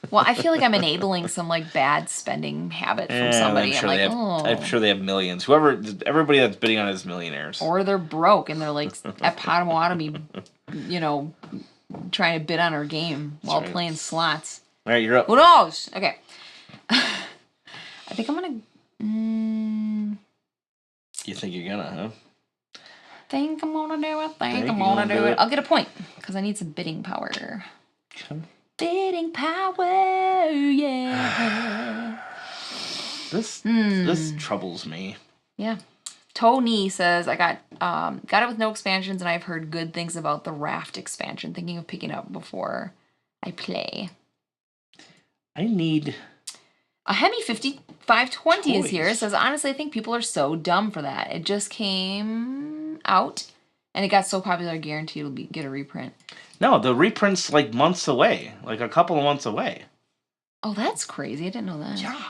Well, I feel like I'm enabling some like bad spending habit from somebody. I'm sure they have millions. Everybody that's bidding on it is millionaires. Or they're broke and they're like at Potawatomi, trying to bid on our game while playing slots. All right, you're up. Who knows? Okay. I think I'm gonna. You think you're gonna, huh? Think I'm gonna do it. Think I'm gonna do it. I'll get a point because I need some bidding power. Okay. Bidding power, yeah. This troubles me. Yeah. Tony says, I got it with no expansions, and I've heard good things about the Raft expansion. Thinking of picking up before I play. I need... A Hemi 5520 is here. It says, honestly, I think people are so dumb for that. It just came out, and it got so popular, I guarantee it'll get a reprint. No, the reprint's like months away. Like a couple of months away. Oh, that's crazy. I didn't know that. Yeah.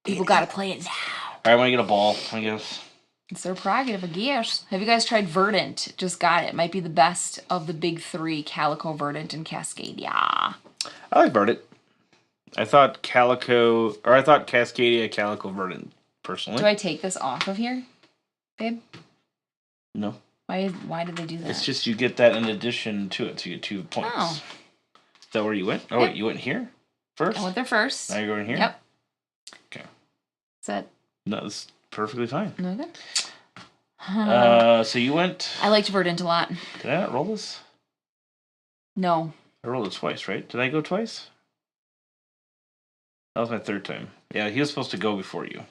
People gotta play it now. All right, I'm gonna get a ball, I guess. It's their prerogative, I guess. Have you guys tried Verdant? Just got it. Might be the best of the big 3, Calico, Verdant, and Cascadia. I like Verdant. I thought Cascadia, Calico, Verdant, personally. Do I take this off of here, babe? No. Why did they do that? It's just you get that in addition to it, so you get 2 points. Oh. Is that where you went? Oh, wait, you went here first? I went there first. Now you're going here? Yep. Okay. Is that... No, that's perfectly fine. Okay. So you went... I liked Verdant a lot. Did I not roll this? No. I rolled it twice, right? Did I go twice? That was my 3rd time. Yeah, he was supposed to go before you.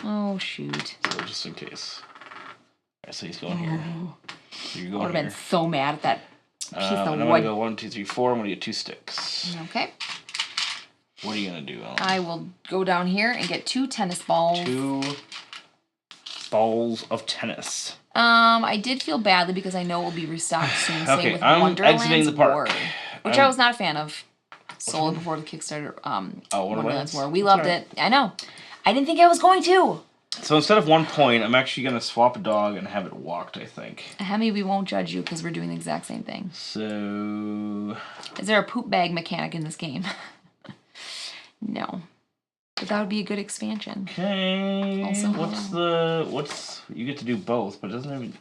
Oh, shoot. So just in case. Alright, so he's going here. So you're going I would have been so mad at that piece of wood. I'm going to go 1, 2, 3, 4. I'm going to get 2 sticks. Okay. What are you going to do, Ellen? I will go down here and get 2 tennis balls. 2 balls of tennis. I did feel badly because I know it will be restocked soon. Same Okay, with I'm Wonderland's exiting the park. War, which I was not a fan of. Sold it before the Kickstarter. Wonderland's War. We loved it. I know. I didn't think I was going to. So instead of 1 point, I'm actually going to swap a dog and have it walked, I think. Hemi, we won't judge you because we're doing the exact same thing. So... Is there a poop bag mechanic in this game? No. But that would be a good expansion. Okay. Also, you get to do both, but it doesn't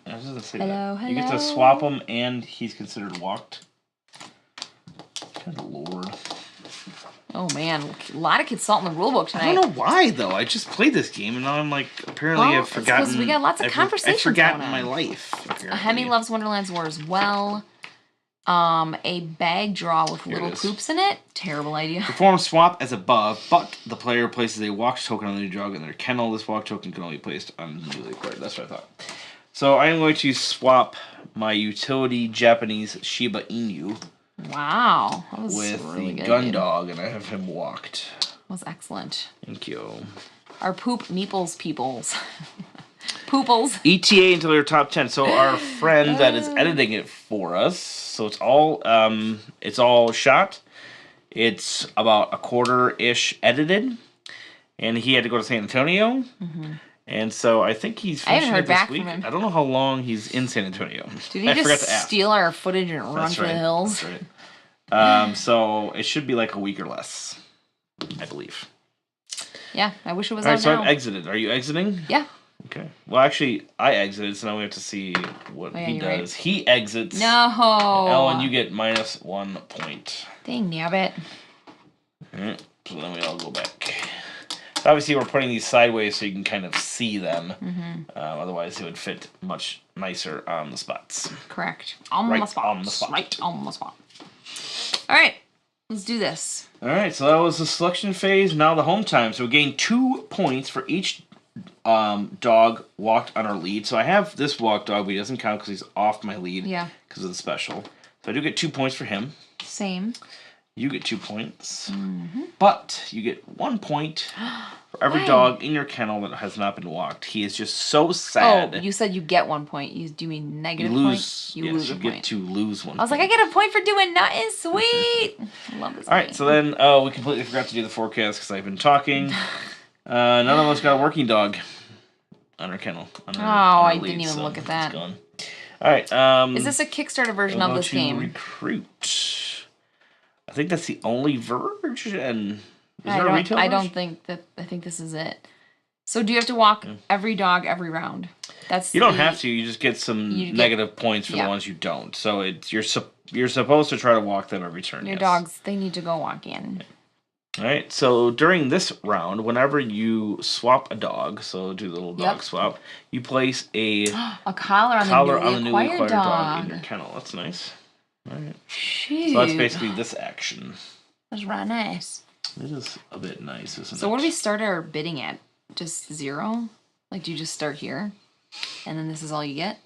say that. Hello. You get to swap them and he's considered walked. Good lord. Oh man, a lot of kids salt in the rulebook tonight. I don't know why though. I just played this game and now I'm like, apparently I've forgotten. Because we got lots of conversations I've forgotten going on. my life. Hemi loves Wonderland's War as well. A bag draw with Here little it is. poops in it. Terrible idea. Perform swap as above, but the player places a walk token on the new dog in their kennel. This walk token can only be placed on the newly acquired. That's what I thought. So I am going to swap my utility Japanese Shiba Inu Wow. That was with really the good. gun dude. dog, and I have him walked. That was excellent. Thank you. Our poop meeples peoples. Pooples. ETA until your top 10. So our friend that is editing it for us, so it's all shot. It's about a quarter-ish edited, and he had to go to San Antonio. Mm-hmm. And so I think he's finishing it this week. I don't know how long he's in San Antonio. Did he just steal our footage and run for the hills? That's right. So it should be like a week or less, I believe. Yeah, I wish it was all out right, so now. I've exited. Are you exiting? Yeah. Okay. Well, actually, I exited, so now we have to see what he does. Right. He exits. No. Ellen, you get -1 point. Dang nabbit. All right. So then we all go back. So obviously, we're putting these sideways so you can kind of see them. Mm-hmm. Otherwise, it would fit much nicer on the spots. Correct. On the spot. Right on the spot. All right. Let's do this. All right. So that was the selection phase. Now the home time. So we gain 2 points for each dog walked on our lead. So I have this walk dog, but he doesn't count because he's off my lead. Yeah. Because of the special. So I do get 2 points for him. Same. You get 2 points. Mm-hmm. But you get 1 point for every dog in your kennel that has not been walked. He is just so sad. Oh, you said you get 1 point. Do you mean negative you lose, point? You lose a you point. get to lose 1 I was like, I get a point for doing nothing. Sweet. I love this. All right, so then we completely forgot to do the forecast because I've been talking. None of us got a working dog on our kennel. On our I didn't even look at that. All right. Is this a Kickstarter version of this game? Recruit. I think that's the only version. Is there a retail version? I don't think that. I think this is it. So do you have to walk every dog every round? You don't have to. You just get some negative points for the ones you don't. So you're supposed to try to walk them every turn. Your dogs, they need to go walk in. All right. So during this round, whenever you swap a dog, so do the little dog swap, you place a collar on the newly acquired dog in your kennel. That's nice. All right. Shoot. So that's basically this action. That's really nice. It is a bit nice, isn't it? So what do we start our bidding at? Just 0? Like, do you just start here? And then this is all you get?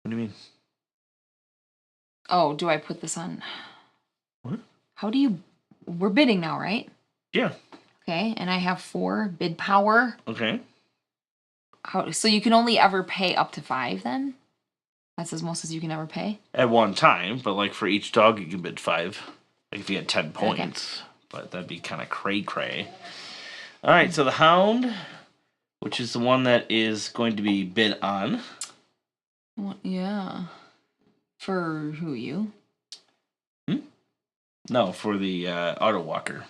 What do you mean? Oh, do I put this on? What? How do you... We're bidding now, right? Yeah. Okay, and I have 4 bid power. Okay. So you can only ever pay up to 5 then? That's as most as you can ever pay? At one time, but like for each dog you can bid 5. Like if you had 10 points. Okay. But that'd be kind of cray-cray. All right, so the hound, which is the one that is going to be bid on. Well, yeah. For who, you? No, for the auto walker.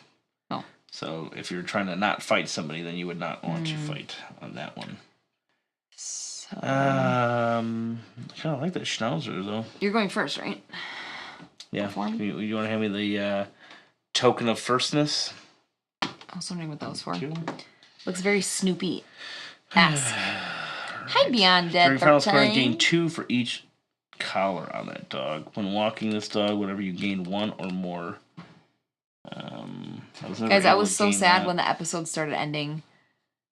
Oh. So if you're trying to not fight somebody, then you would not want to fight on that one. So... I kind of like that schnauzer, though. You're going first, right? Yeah. You want to hand me the token of firstness? I was wondering what that was for. Looks very Snoopy-esque. Hi, Beyond Dead. Your final score, gain 2 for each collar on that dog. When walking this dog, whenever you gain 1 or more. Guys, I was so sad when the episode started ending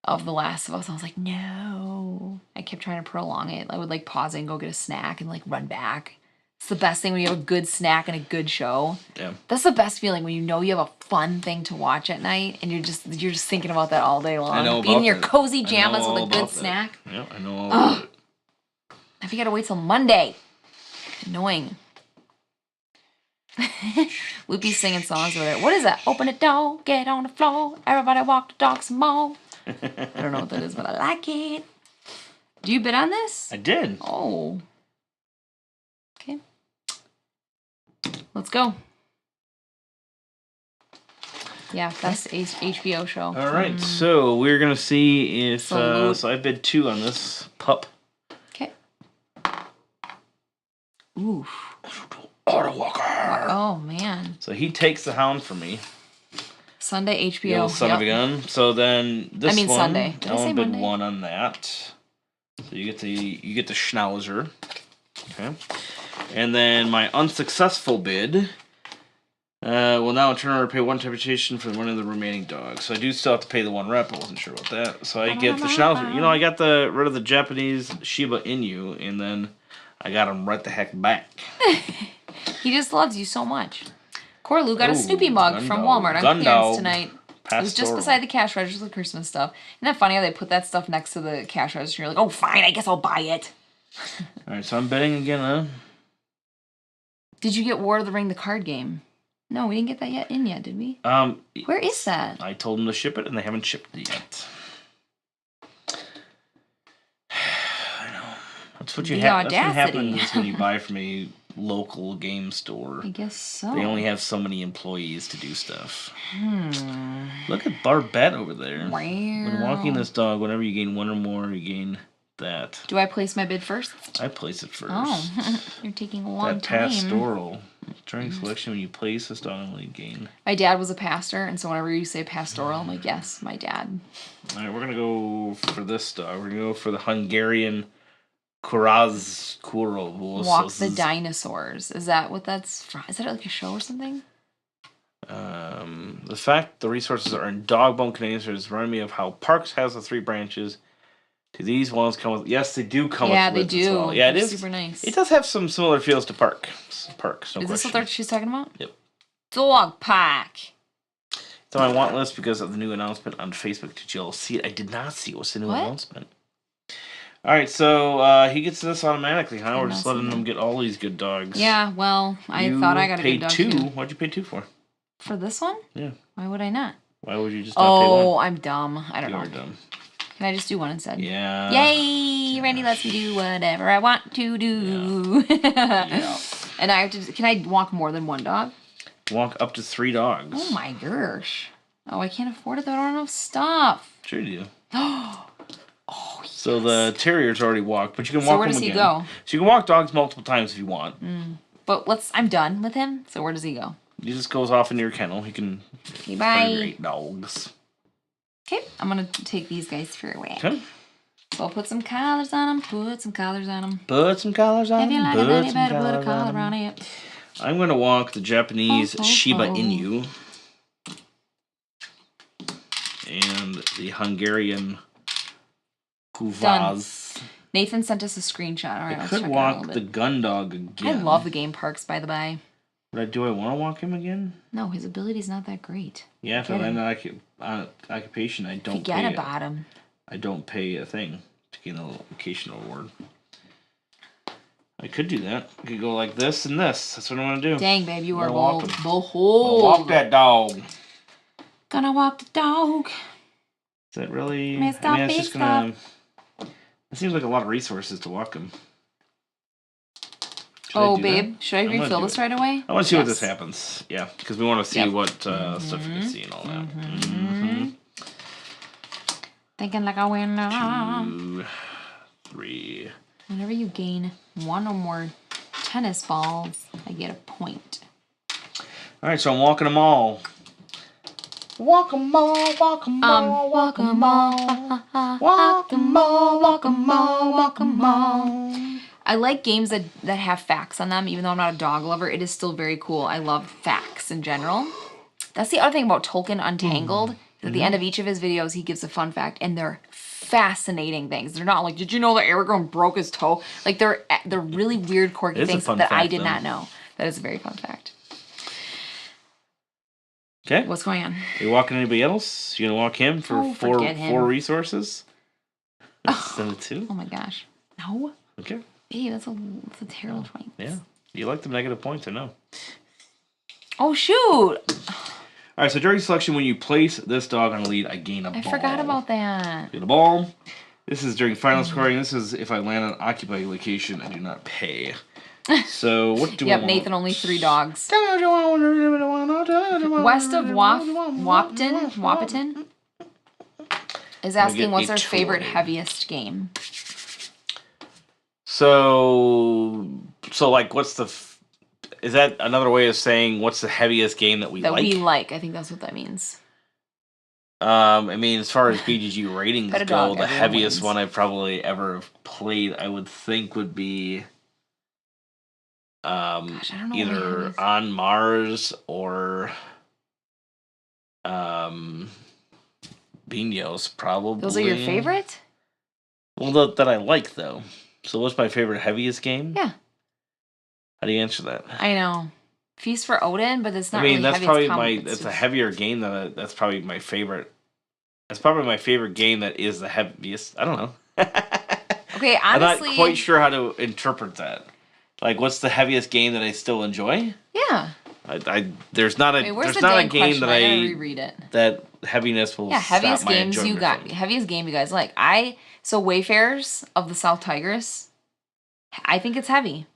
of The Last of Us. I was like, no. I kept trying to prolong it. I would like pause it and go get a snack and like run back. It's the best thing when you have a good snack and a good show. Yeah. That's the best feeling when you know you have a fun thing to watch at night and you're just thinking about that all day long. I know about Being in your cozy pajamas with a good snack. Yeah, I know all about it. If you gotta wait till Monday. Annoying. Loopy's singing songs over there. What is that? Open the door, get on the floor, everybody walk the dog some more. I don't know what that is, but I like it. Do you bid on this? I did. Oh. Okay. Let's go. Yeah, best HBO show. All right, so we're going to see if... so I bid 2 on this pup. Okay. Oof. Auto walker. Oh, man. So he takes the hound from me. Sunday HBO. The old son of a gun. So then this one... Sunday. Did I say bid Monday? 1 on that. So you get the schnauzer. Okay. And then my unsuccessful bid will now in turn order pay one reputation for one of the remaining dogs. So I do still have to pay the one rep. I wasn't sure about that. So I get the Schnauzer. You know, I got rid of the Japanese Shiba Inu, and then I got him right the heck back. He just loves you so much. Corlu got a Snoopy mug from Walmart on clearance tonight. It was just beside the cash register with Christmas stuff. Isn't that funny how they put that stuff next to the cash register? You're like, oh, fine, I guess I'll buy it. All right, so I'm betting again, huh? Did you get War of the Ring, the card game? No, we didn't get that yet, did we? Where is that? I told them to ship it, and they haven't shipped it yet. I know. That's what you have. That's what happens when you buy from a local game store. I guess so. They only have so many employees to do stuff. Look at Barbette over there. Wow. When walking this dog, whenever you gain one or more, you gain that. Do I place my bid first? I place it first. Oh, you're taking a long time. That pastoral. During selection, when you place this dog in the lead gain. My dad was a pastor, and so whenever you say pastoral, I'm like, yes, my dad. All right, we're going to go for this dog. We're going to go for the Hungarian Kurazkuro. Walk the Dinosaurs. Is that what that's from? Is that like a show or something? The fact the resources are in dog bone containers remind me of how Parks has the 3 branches. Do these ones come with? Yes, they do come with. Yeah, they do. As well. Yeah, it is super nice. It does have some similar feels to Parks. No is question. This what she's talking about? Yep. Dog pack. It's on my want list because of the new announcement on Facebook. Did you all see it? I did not see it. What's the new announcement? All right, so he gets this automatically, huh? We're just letting him get all these good dogs. Yeah, well, I thought I got a good dog too. too. What'd you pay 2 for? For this one? Yeah. Why would I not? Why would you just not pay 1? Oh, I'm dumb. I don't know. You're dumb. Can I just do 1 instead? Yeah. Yay! Randy lets me do whatever I want to do. Yeah. And I have to. Can I walk more than 1 dog? Walk up to 3 dogs. Oh my gosh. Oh, I can't afford it though. I don't have enough stuff. Sure you do. Oh, yes. So the terrier's already walked, but you can walk him again. So where does he go? So you can walk dogs multiple times if you want. But I'm done with him. So where does he go? He just goes off into your kennel. He can. Okay, bye. 8 dogs. Okay, I'm gonna take these guys for a walk. Okay. So I'll put some collars on them. Put some collars on them. Put some collars on them. If you like it, then you better put a collar on it. I'm gonna walk the Japanese Shiba Inu and the Hungarian Kuvaz. Nathan sent us a screenshot. All right, I could walk the gun dog again. I love the game Parks, by the by. Do I want to walk him again? No, his ability's not that great. Yeah, if I land on occupation, I don't forget about him. I don't pay a thing to gain a location award. I could do that. I could go like this and this. That's what I want to do. Dang, babe, you are bold. Behold. Walk that dog. Gonna walk the dog. Is that really? It's just gonna. It seems like a lot of resources to walk him. Oh, babe, should I refill this right away? I want to see what this happens. Yeah, because we want to see what stuff you can see and all that. Thinking like a winner. 2, 3. Whenever you gain 1 or more tennis balls, I get a point. All right, so I'm walking them all. Walk 'em all, walk 'em all, walk 'em all. Walk 'em all, walk 'em all, walk 'em all. I like games that have facts on them, even though I'm not a dog lover. It is still very cool. I love facts in general. That's the other thing about Tolkien Untangled. At the end of each of his videos, he gives a fun fact, and they're fascinating things. They're not like, did you know that Aragorn broke his toe? Like, they're really weird, quirky things that I did not know. That is a very fun fact. Okay. What's going on? Are you walking anybody else? You gonna walk him for four resources? Instead of 2? Oh my gosh. No. Okay. Hey, that's a terrible point. Yeah. You like the negative points, I know. Oh, shoot. All right, so during selection, when you place this dog on a lead, I gain a ball. I forgot about that. Get a ball. This is during final scoring. This is if I land on occupied location, I do not pay. So what do I want? Nathan, only 3 dogs. West of Wapiton is asking what's our favorite heaviest game. So like, what's the? Is that another way of saying what's the heaviest game that we like? That we like. I think that's what that means. I mean, as far as BGG ratings go, the heaviest one I've probably ever played, I would think, would be Gosh, I don't know what my either heaviest- On Mars or Beanos, probably. Those are your favorite? Well, that I like, though. So what's my favorite heaviest game? Yeah. How do you answer that? I know. Feast for Odin, but it's not I mean, really that's heavy. probably It's it's a just- heavier game that's probably my favorite. That's probably my favorite game that is the heaviest. I don't know. Okay, I'm honestly. not quite sure how to interpret that. Like, what's the heaviest game that I still enjoy? Yeah. There's not a Wait, where's there's the not a dang game question? that I gotta I reread it. that heaviness will Yeah, heaviest stop my games you enjoyment got. from. Heaviest game you guys like. So Wayfarers of the South Tigris. I think it's heavy.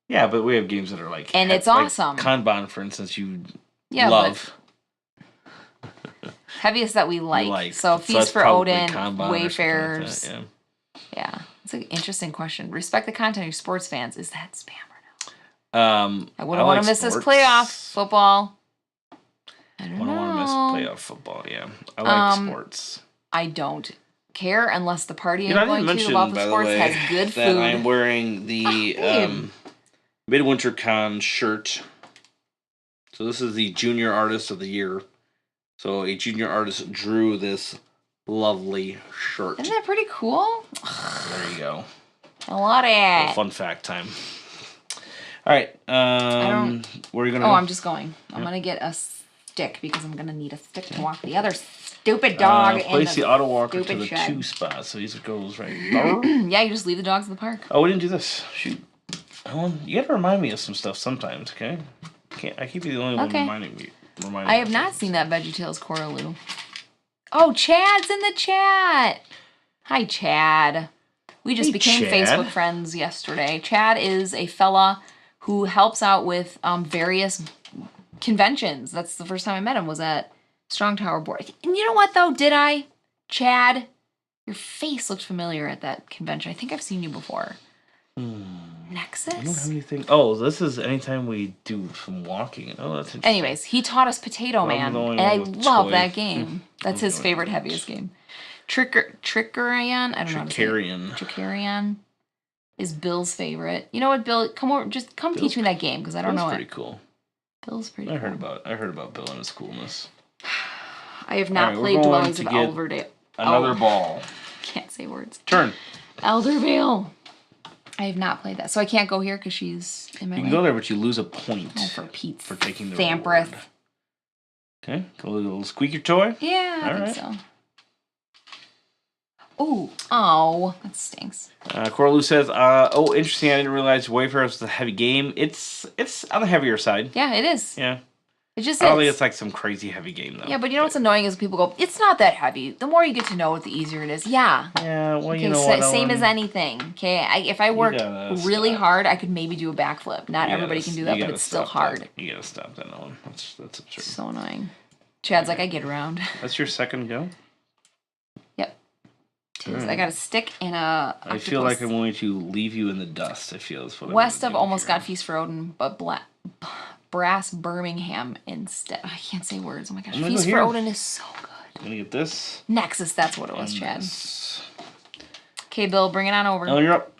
Yeah, but we have games that are like And it's like awesome. Kanban, for instance, you Yeah, love. Heaviest that we like. So that's Feast for probably Odin, Kanban or something like Wayfarers. that, Yeah. It's an interesting question. Respect the content of your sports fans. Is that spam or no? I wouldn't want to miss this playoff football. I don't know. want to miss playoff football. Yeah, I like sports. I don't care unless the party I I'm didn't going to mention, about the by the sports way, has good that food. I'm wearing the babe. Midwinter Con shirt. So this is the Junior Artist of the Year. So a junior artist drew this lovely shirt. Isn't that pretty cool? There you go. I love A it. fun fact time. All right. Where are you gonna? Oh, go? I'm just going. I'm gonna get a stick because I'm gonna need a stick to walk the other stupid dog in place the auto walker to stupid the shed. 2 spot, so he goes right there. Yeah, you just leave the dogs in the park. Oh, we didn't do this. Shoot. Ellen, you gotta remind me of some stuff sometimes, okay? I keep you the only one Okay. reminding me. I have not seen that VeggieTales Coraloo. Oh, Chad's in the chat. Hi, Chad. We just Hey, became Chad. Facebook friends yesterday. Chad is a fella who helps out with various conventions. That's the first time I met him was at Strong Tower Board. And you know what, though? Did I? Chad, your face looked familiar at that convention. I think I've seen you before. Nexus? I don't have anything. Oh, this is anytime we do some walking. Oh, that's interesting. Anyways, he taught us Potato I'm Man, the only and I one with love toy. that game. That's his favorite, heaviest game. Trickerion? I don't know how to say it. Trickerion is Bill's favorite. You know what, Bill? Come over, just come teach me that game because I don't know That's it. pretty cool. Bill's pretty I cool. heard about Bill and his coolness. I have not Alright, we're played going Dwellings to of get Elverdale. Another ball. Can't say words. Turn. Eldervale. I have not played that, so I can't go here because she's in my You way. can go there, but you lose a point Oh, for Pete's for taking the Thampreth. reward. Okay, go a little squeaker toy. Yeah, I Alright. think so. Ooh, oh, that stinks. Coraloo says, "Oh, interesting. I didn't realize Wayfarers was a heavy game. It's on the heavier side. Yeah, it is. Yeah, It just I don't is. think it's like some crazy heavy game though. Yeah, but you know what's annoying is people go, it's not that heavy. The more you get to know it, the easier it is. Yeah. Yeah, well, Okay, you know what? same as Ellen? anything. Okay, if I worked gotta really stop. hard, I could maybe do a backflip. Not You everybody gotta- can do you that, but gotta it's still stop hard. that. You gotta stop that, Ellen. That's absurd. So annoying. Chad's like, I get around. That's your second go. Yep. Tis. Alright. I got a stick and a. I feel like I'm octopus. going to leave you in the dust. I feel that's what I'm West gonna of do almost here. got Feast for Odin, but Brass Birmingham instead. I can't say words. Oh my gosh. I'm gonna go Feast for here. Odin is so good. I'm gonna get this. Nexus, that's what it was, and Chad. this. Okay, Bill, bring it on over. Ellen, you're up.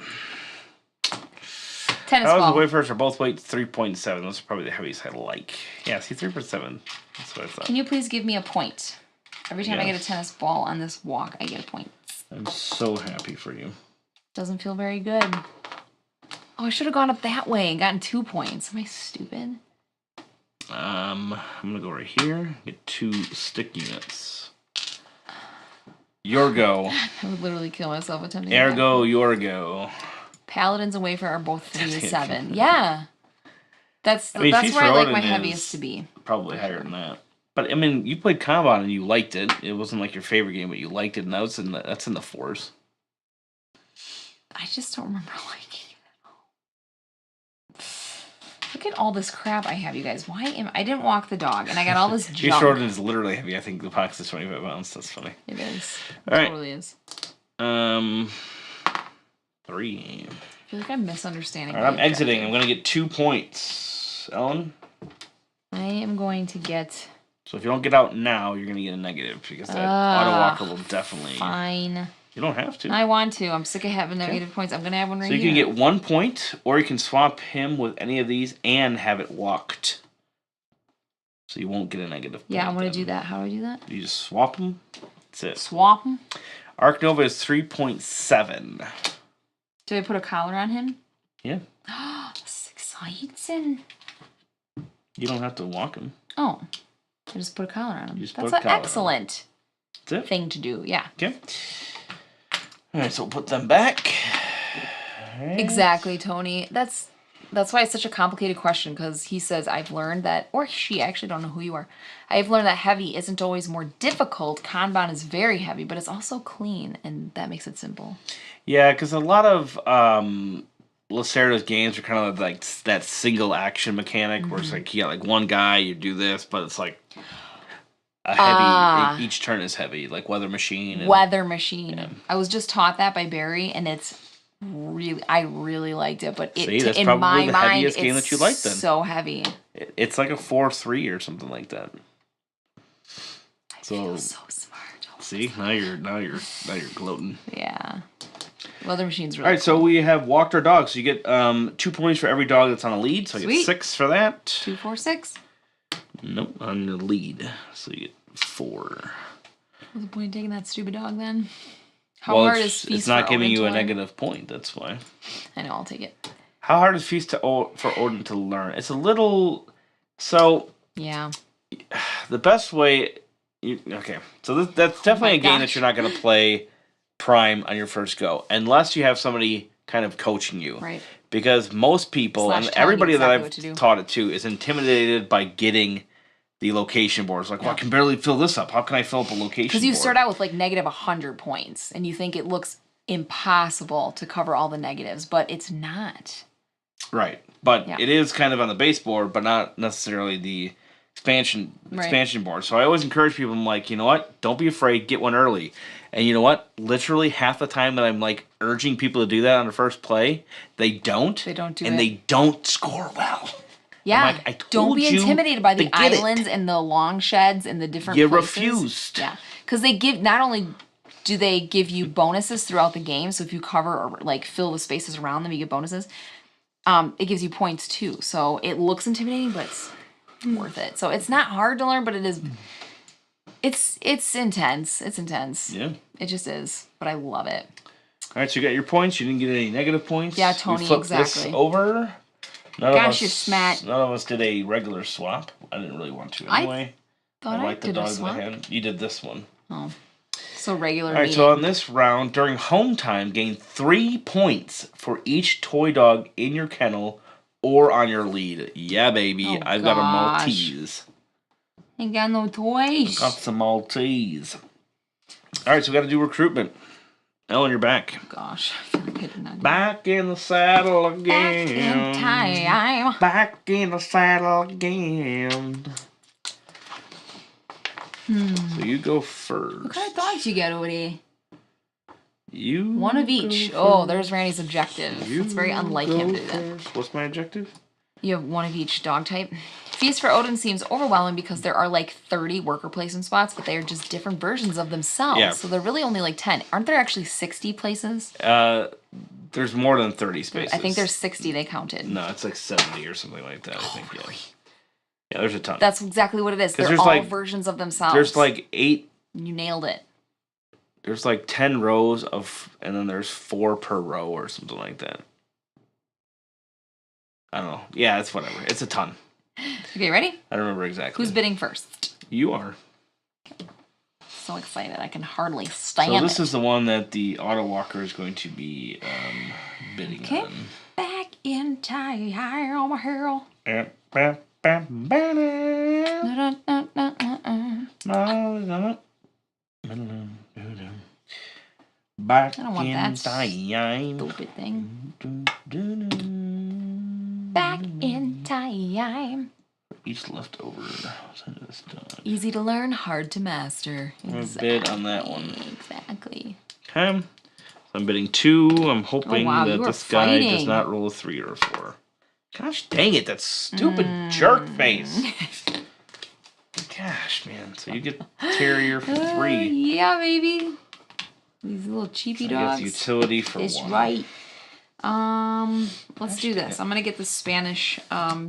Tennis How's the ball. Wayfarers are both weight 3.7. Those are probably the heaviest I like. Yeah, see, 3.7. That's what I thought. Can you please give me a point? Every time I get a Yes. tennis ball on this walk, I get a point. I'm so happy for you. Doesn't feel very good. Oh, I should have gone up that way and gotten 2 points. Am I stupid? I'm gonna go right here. Get 2 stick units. Your go. I would literally kill myself attempting that. Ergo, your go. Paladins and Wayfarer are both 3 to That's 7. Yeah. That's I mean, that's Feast where I for like my Odin heaviest is to be. Probably higher than that. But I mean, you played Kanban and you liked it. It wasn't like your favorite game, but you liked it, and that's in the 4s. I just don't remember liking it at all. Look at all this crap I have, you guys. I didn't walk the dog, and I got all this Feast junk. for Odin is literally heavy. I think the box is 25 pounds. That's funny. It is. It All right. totally is. 3. I feel like I'm misunderstanding. All right, I'm my objective. exiting. I'm gonna get 2 points. Ellen. I am going to get So if you don't get out now, you're gonna get a negative because that auto walker will definitely. fine. You don't have to. I want to. I'm sick of having negative points. I'm gonna have one right here. So you can get 1 point, or you can swap him with any of these and have it walked. So you won't get a negative point. Yeah, I want to do that. How do I do that? You just swap them. That's it. Swap them? Arc Nova is 3.7. Do I put a collar on him? Yeah. This exciting. You don't have to walk him. Oh. I just put a collar on him. That's an excellent That's it. thing to do. Yeah. Okay. All right, so we'll put them back. Right. Exactly, Tony. That's why it's such a complicated question, because he says, I've learned that, or she, I actually don't know who you are. I've learned that heavy isn't always more difficult. Kanban is very heavy, but it's also clean, and that makes it simple. Yeah, because a lot of Lacerda's games are kind of like that single action mechanic where it's like, yeah, like one guy, you do this, but it's like a heavy, each turn is heavy, like Weather Machine. Weather Machine. Yeah. I was just taught that by Barry, and it's I really liked it, but that's in probably my the mind, heaviest game that you like then. So heavy. It's like a 4-3 or something like that. I feel so smart. See, now you're gloating. Yeah. Weather Machine's really All right, cool. so we have walked our dogs. So you get 2 points for every dog that's on a lead. So I get 6 for that. 2, 4, 6? Nope, on the lead. So you get 4. What's the point of taking that stupid dog then? How hard is Feast it's not for giving Odin you a to learn? negative point, that's why. I know, I'll take it. How hard is Feast for Odin to learn? It's a little... So... Yeah. The best way... Okay, so that's definitely a game that you're not going to play Prime on your first go, unless you have somebody kind of coaching you. Right. Because most people, and everybody that I've taught it to, is intimidated by getting the location boards. Like, well, I can barely fill this up. How can I fill up a location board? Because you start out with like negative 100 points, and you think it looks impossible to cover all the negatives, but it's not. Right. But it is kind of on the base board, but not necessarily the expansion board. So I always encourage people, I'm like, you know what? Don't be afraid. Get one early. And you know what? Literally half the time that I'm like urging people to do that on the first play, they don't. They don't do it. And they don't score well. Yeah. Like, don't be intimidated by the islands and the long sheds and the different places. You refused. Yeah. Because they give, not only do they give you bonuses throughout the game, so if you cover or like fill the spaces around them, you get bonuses. It gives you points too. So it looks intimidating, but it's worth it. So it's not hard to learn, but it is. It's intense. It's intense. Yeah. It just is. But I love it. All right, so you got your points. You didn't get any negative points. Yeah, Tony, we flipped exactly. This over. Gosh, you're smart. None of us did a regular swap. I didn't really want to anyway. I like the did dog a swap. that I had. You did this one. Oh. So regular. All right, so on this round, during home time, gain 3 points for each toy dog in your kennel or on your lead. Yeah, baby. Oh, I've got a Maltese. Ain't got no toys. Got some Maltese. All right, so we got to do recruitment. Ellen, you're back. Oh, gosh. I feel like I did not do Back in the saddle again. Back in time. Back in the saddle again. So you go first. What kind of dogs you get, Odie? You one of each. Oh, there's Randy's objective. It's very unlike him to do that. What's my objective? You have one of each dog type. Feast for Odin seems overwhelming because there are like 30 worker placement spots, but they are just different versions of themselves. Yeah. So they're really only like 10. Aren't there actually 60 places? There's more than 30 spaces. I think there's 60 they counted. No, it's like 70 or something like that, I think. Really? Yeah, there's a ton. That's exactly what it is. They're all like, versions of themselves. There's like 8. You nailed it. There's like 10 rows and then there's 4 per row or something like that. I don't know. Yeah, it's whatever. It's a ton. Okay, ready? I don't remember exactly. Who's bidding first? You are. So excited. I can hardly stand it. So this is the one that the auto walker is going to be bidding on. Back in time, on my hero. Back I don't want that stupid thing. Back in time. Each leftover. Easy to learn, hard to master. Exactly. Bid on that one. Exactly. Okay. So I'm bidding 2. I'm hoping that this guy does not roll a 3 or a 4. Gosh dang it, that stupid jerk face. Gosh, man. So you get Terrier for 3. Yeah, baby. These little cheapy I dogs. guess utility for That's one. right. Let's do this. I'm gonna get the Spanish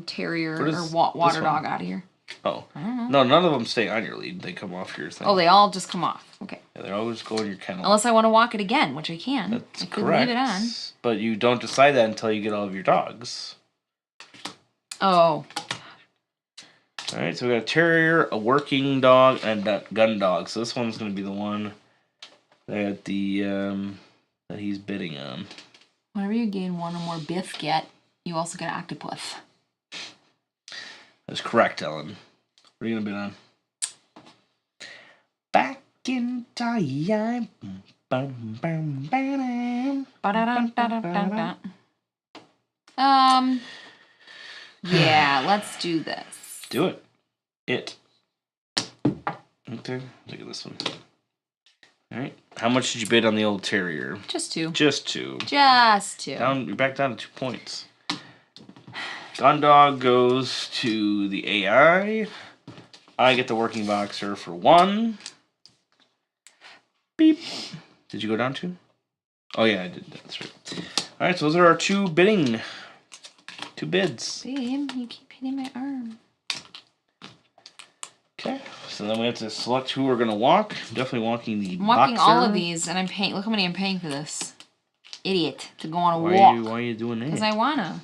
Terrier or water dog out of here. Oh. No, none of them stay on your lead. They come off your thing. Oh, they all just come off. Okay. Yeah, they always go in your kennel. Unless I want to walk it again, which I can. That's I could correct. leave it on. But you don't decide that until you get all of your dogs. Oh. All right, so we got a terrier, a working dog, and a gun dog. So this one's going to be the one that that he's bidding on. Whenever you gain one or more biscuit, you also get octopus. That's correct, Ellen. What are you going to bid on? Back in time. Yeah, let's do this. Do it. Okay, look at this one. All right. How much did you bid on the old terrier? Just 2. Just 2. Just 2. You're back down to 2 points. Gun dog goes to the AI. I get the working boxer for 1. Beep. Did you go down 2? Oh yeah, I did. That's right. All right, so those are our 2 bidding. 2 bids. Babe, you keep hitting my arm. Okay, so then we have to select who we're gonna walk. Definitely walking the I'm walking boxer. all of these, and I'm paying. Look how many I'm paying for this. Idiot to go on a walk. Why are you doing that? Because I wanna.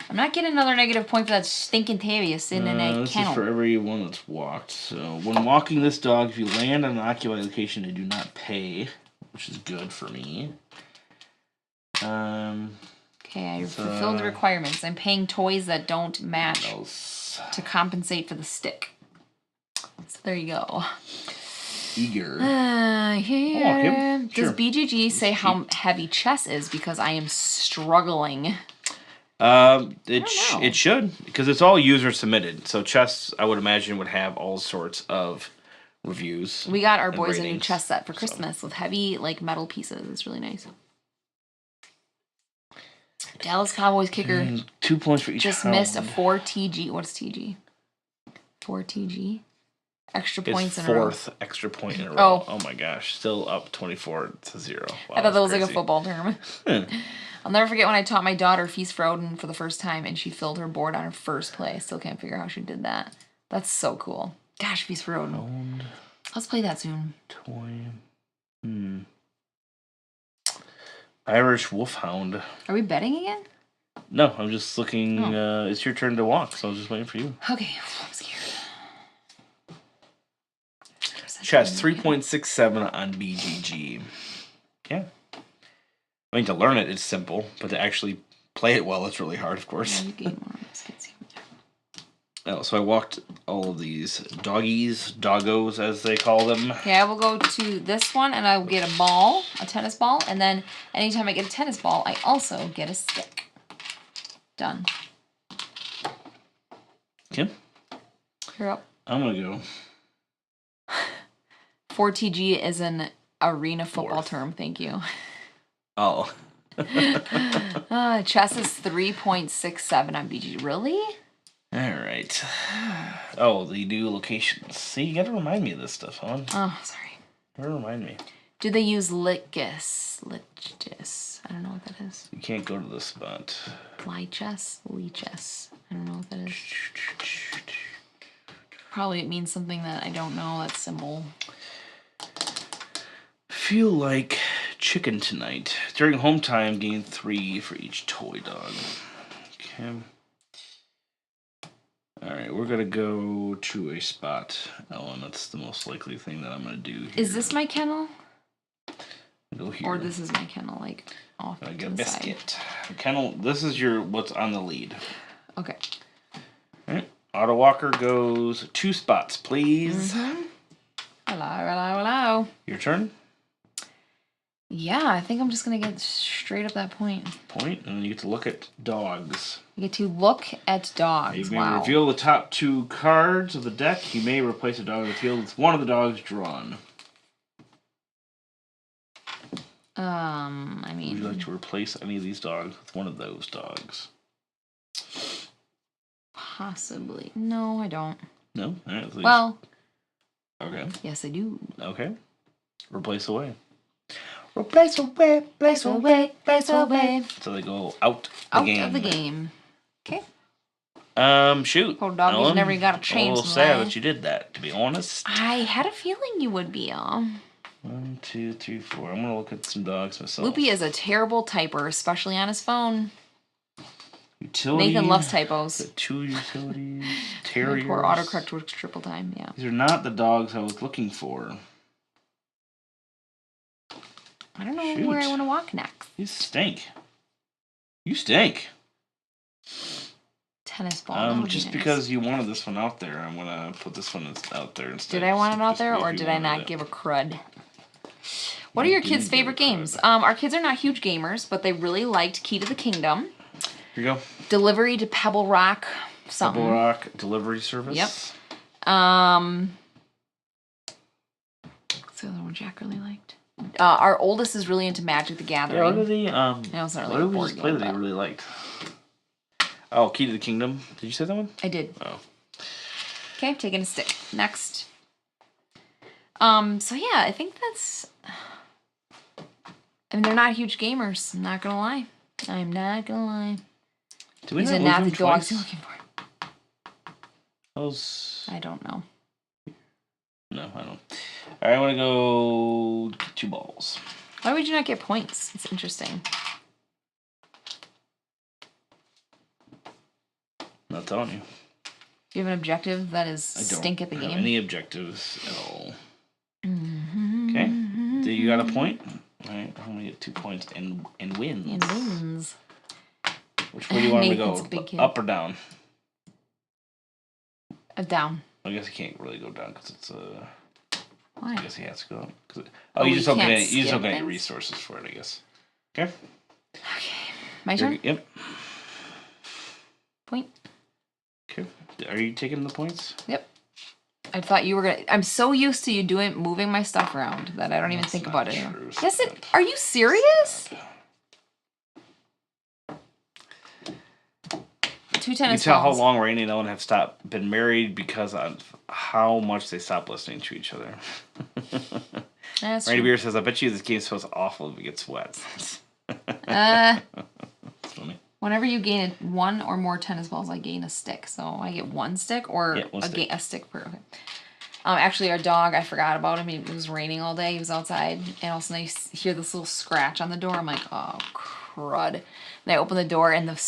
I'm not getting another negative point for that stinking terrier sitting in a this kennel. is for everyone that's walked. So when walking this dog, if you land on an occupied location, they do not pay, which is good for me. Okay, I fulfilled the requirements. I'm paying toys that don't match to compensate for the stick. So there you go. Eager. Yeah. Sure. Does BGG say how heavy chess is? Because I am struggling. It should, because it's all user submitted. So chess, I would imagine, would have all sorts of reviews. We got our boys a new chess set for Christmas with heavy metal pieces. It's really nice. Dallas Cowboys kicker 2 points for each. Just missed a 4 TG. What's TG? 4 TG. Extra points in a row. 4th extra point in a row. Oh my gosh, still up 24-0. Wow, I thought that was crazy. Like a football term. I'll never forget when I taught my daughter Feast for Odin for the first time, and she filled her board on her first play. I still can't figure out how she did that. That's so cool. Gosh, Feast for Odin. Let's play that soon. Irish Wolfhound. Are we betting again? No, I'm just looking. It's your turn to walk, so I was just waiting for you. Okay, I'm scared. Chess 3.67 on BGG. Yeah. I mean, to learn it, it's simple, but to actually play it well, it's really hard, of course. So I walked all of these doggies, doggos, as they call them. Okay, I will go to this one, and I will get a ball, a tennis ball, and then anytime I get a tennis ball, I also get a stick. Done. Okay. You're up. I'm going to go. 4TG is an arena football term. Thank you. Oh. Chess is 3.67 on BG. Really? All right. Oh, the new locations. See, you got to remind me of this stuff, hon. Oh, sorry. Remind me. Do they use Lichess? I don't know what that is. You can't go to this spot. Lichess? Lichess. I don't know what that is. Probably it means something that I don't know. That symbol. Feel like chicken tonight. During home time, gain 3 for each toy dog. Okay. Alright, we're going to go to a spot, Ellen. That's the most likely thing that I'm going to do here. Is this my kennel? Go here. Or this is my kennel, off I to get a the biscuit. side. Kennel, this is what's on the lead. Okay. Alright, Auto Walker goes 2 spots, please. Hello. Your turn. Yeah, I think I'm just going to get straight up that point. And then you get to look at dogs. You get to look at dogs. You may reveal the top 2 cards of the deck. You may replace a dog in the field with one of the dogs drawn. I mean... Would you like to replace any of these dogs with one of those dogs? Possibly. No, I don't. No? All right, well... Okay. Yes, I do. Okay. Replace away. Place away, Place away, place away. So they go out Out of the game. Okay. Shoot. Poor dog, Ellen, you've never got a chance. I'm a little sad that you did that, to be honest. I had a feeling you would be. 1, 2, 3, 4. I'm gonna look at some dogs myself. Loopy is a terrible typer, especially on his phone. Utility. Nathan loves typos. The 2 utilities. Terriers. Poor autocorrect works triple time, yeah. These are not the dogs I was looking for. I don't know where I want to walk next. You stink. You stink. Tennis ball. Just because you wanted this one out there, I'm gonna put this one out there instead. Did I want it out there, or did I not give a crud? What are your kids' favorite games? Our kids are not huge gamers, but they really liked Key to the Kingdom. Here you go. Delivery to Pebble Rock. Something. Pebble Rock delivery service. Yep. What's the other one Jack really liked? Our oldest is really into Magic the Gathering. Yeah, what are the it's not what really did we just play that they really liked? Oh, Key to the Kingdom. Did you say that one? I did. Oh. Okay, taking a stick. Next. So yeah, I think that's. I mean, they're not huge gamers. I'm not gonna lie. I'm not gonna lie. Do we These are not not the dogs twice? you're looking for. Those. I don't know. No, I don't. All right, I want to go 2 balls. Why would you not get points? It's interesting. I'm not telling you. Do you have an objective that is I don't stink at the have game? any objectives at all. Okay. Do you got a point? All right. I'm gonna get 2 points and wins. And wins. Which way do you want me to Nathan's go? a big kid. Up or down? Down. I guess he can't really go down because it's Why? I guess he has to go up. Oh, you you just don't get can't any. You just don't skip get any things? resources for it, I guess. Okay. Okay. My turn? Yep. Point. Okay. Are you taking the points? Yep. I thought you were gonna. I'm so used to you moving my stuff around that I don't even think about it anymore. Yes, it. Are you serious? 2 You can tennis tell balls. how long Randy and Ellen have been married because of how much they stopped listening to each other. That's Randy true. Beer says, "I bet you this game smells awful if it gets wet." Uh, That's funny. whenever you gain 1 or more tennis balls, I gain a stick. So I get 1 stick or Yeah, one stick. a stick per. Okay. Actually, our dog, I forgot about him. It was raining all day. He was outside, and all of a sudden I hear this little scratch on the door. I'm like, oh crud! And I open the door, and the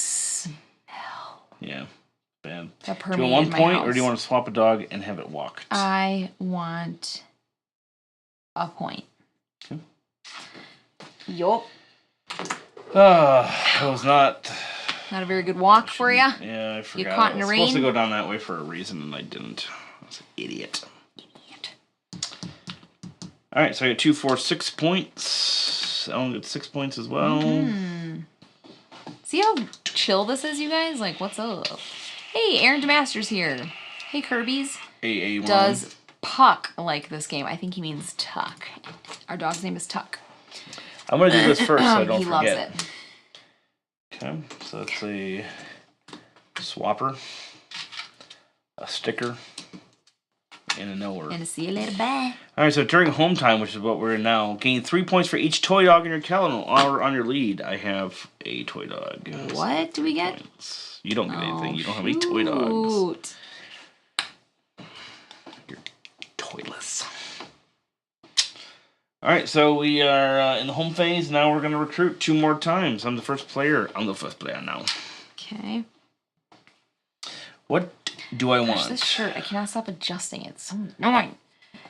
Yeah, bad. that Do you want 1 permeated my point, house. or do you want to swap a dog and have it walked? I want a point. Okay. Yup. It was not. Not a very good walk for you. Yeah, I forgot. caught in I was the supposed to rain? go down that way for a reason, and I didn't. I was an idiot. All right, so I got 2, 4, 6 points. Ellen gets 6 points as well. See how chill this is, you guys? Like, what's up? Hey, Aaron DeMaster's here. Hey, Kirby's. AA1. Does Puck like this game? I think he means Tuck. Our dog's name is Tuck. I'm gonna do this first, so I don't he forget. loves it. Okay, so it's a swapper, a sticker, and a knower. And see you later, bye. All right, so during home time, which is what we're in now, gain 3 points for each toy dog in your calendar. Or on your lead, I have a toy dog. What do we get? Points. You don't get anything. You don't have any shoot. toy dogs. You're toyless. All right, so we are in the home phase. Now we're going to recruit 2 more times. I'm the first player. I'm the first player now. Okay. What do I Gosh, want? this shirt, I cannot stop adjusting it. It's so annoying.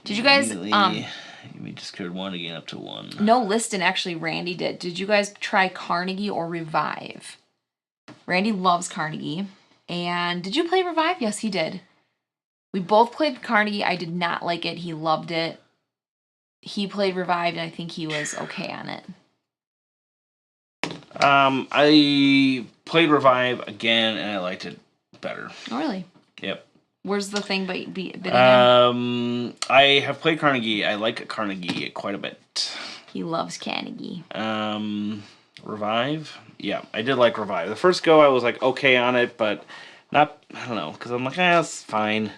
Did you guys, We just cleared 1 again up to 1. no, Liston, actually, Randy did. Did you guys try Carnegie or Revive? Randy loves Carnegie. And did you play Revive? Yes, he did. We both played Carnegie. I did not like it. He loved it. He played Revive, and I think he was okay on it. I played Revive again, and I liked it better. Oh, really? Yep. Where's the thing bidding him? I have played Carnegie. I like Carnegie quite a bit. He loves Carnegie. Revive? Yeah, I did like Revive. The first go, I was like okay on it, but not, I don't know, because I'm like, it's fine.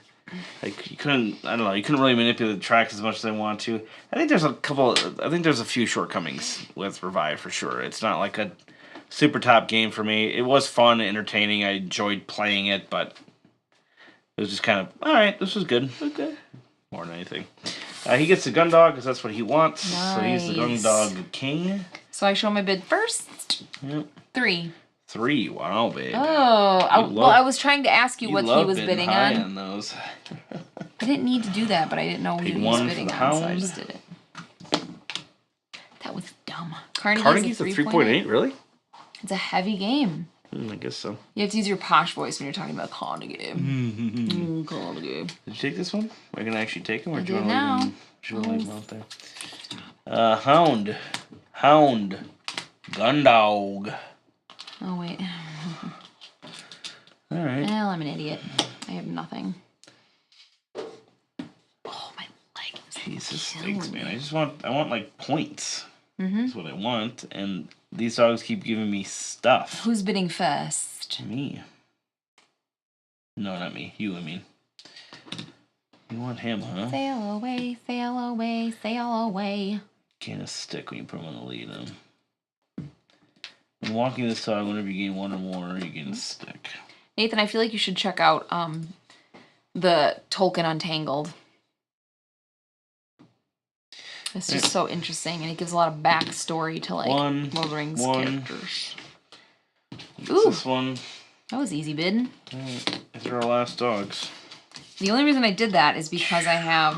Like you couldn't, I don't know, you couldn't really manipulate the tracks as much as I want to. I think there's a few shortcomings with Revive for sure. It's not like a super top game for me. It was fun, entertaining. I enjoyed playing it, but it was just kind of all right. This was good. Okay, more than anything. He gets the gun dog because that's what he wants. Nice. So he's the gun dog king. So I show my bid first. Yep. 3. 3. Wow, babe. Oh, well, I was trying to ask you what he was bidding high on. Those. I didn't need to do that, but I didn't know what he was bidding on, so I just did it. That was dumb. Carnegie's a 3.8, really? It's a heavy game. I guess so. You have to use your posh voice when you're talking about Carnegie. Carnegie. Did you take this one? Are you going to actually take him? Or do you want to leave him out there? Hound. Gun dog. Oh, wait. All right. Well, I'm an idiot. I have nothing. Oh, my leg is Jesus stinks, man. I want like points. That's what I want. And these dogs keep giving me stuff. Who's bidding first? Me. No, not me. You, I mean. You want him, huh? Sail away, sail away, sail away. Can't stick when you put him on the lead, huh? When walking this dog, whenever you gain 1 or more, you gain a stick. Nathan, I feel like you should check out the Tolkien Untangled. It's just so interesting, and it gives a lot of backstory to like Lord of the Rings characters. Ooh, this one. That was easy bid. Right. These are our last dogs. The only reason I did that is because I have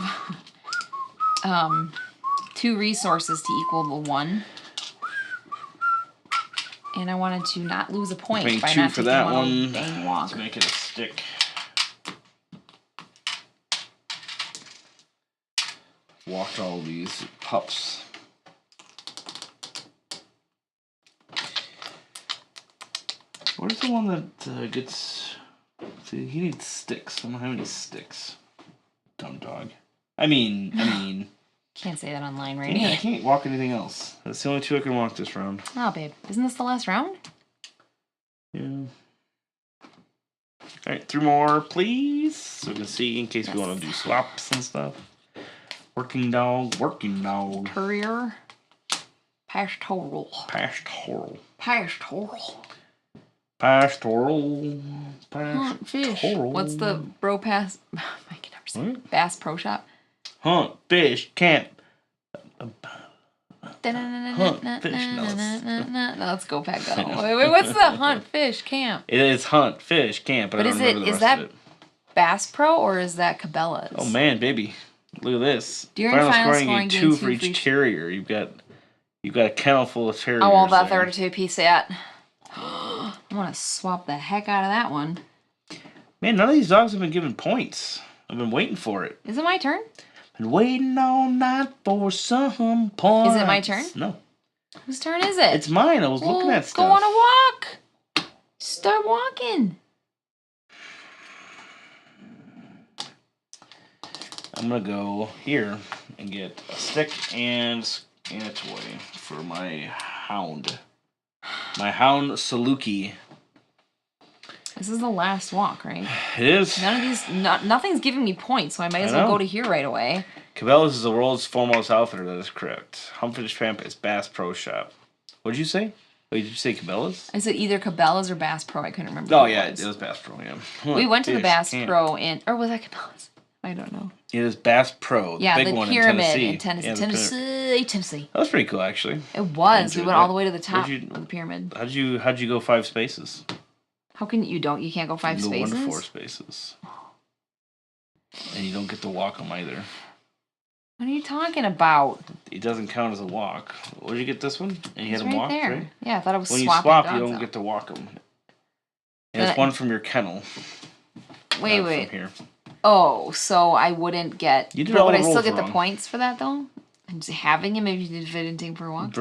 2 resources to equal the 1. And I wanted to not lose a point by not taking one dang walk. To make it a stick. Walked all these pups. Where's the one that gets... See, he needs sticks. I don't have any sticks. Dumb dog. I mean... Can't say that online, right? I can't walk anything else. That's the only 2 I can walk this round. Oh, babe. Isn't this the last round? Yeah. Alright, 3 more, please. So we can see in case we want to do swaps and stuff. Working dog. Courier. Pastoral. Hunt fish. What's the bro pass? I can never say it. Bass Pro Shop. Hunt, fish, camp. Hunt, fish. No, let's go back up. Wait, what's the hunt, fish, camp? It is hunt, fish, camp. But is that Bass Pro or is that Cabela's? Oh man, baby, look at this. During final scoring, gain 2 for each terrier. You've got a kennel full of terriers. Oh, well, that 32 piece set. I want to swap the heck out of that one. Man, none of these dogs have been given points. I've been waiting for it. Is it my turn? Been waiting all night for some points. Is it my turn? No. Whose turn is it? It's mine. I was looking at stuff. Go on a walk. Start walking. I'm going to go here and get a stick and a toy for my hound. My hound, Saluki. This is the last walk, right? It is. None of these, nothing's giving me points, so I might as well go to here right away. Cabela's is the world's foremost outfitter. That is correct. Humfish Tramp is Bass Pro Shop. What did you say? Wait, did you say Cabela's? I said either Cabela's or Bass Pro. I couldn't remember. Oh, yeah, it was Bass Pro, yeah. We went to the Bass Pro or was that Cabela's? I don't know. It is Bass Pro, the big one pyramid in Tennessee. That was pretty cool, actually. It was. We went all the way to the top of the pyramid. How'd you go 5 spaces? How can you can't go 5 spaces? You go 1 to 4 spaces. And you don't get to walk them either. What are you talking about? It doesn't count as a walk. What did you get this one? And you had them walk, right? Yeah, I thought it was when swapping. When you swap, you don't get to walk them. And it's one from your kennel. Wait. From here. Oh, so I wouldn't get... You did all would the I still rolls get wrong. the points for that, though? I'm just having him if you didn't take him for a walk?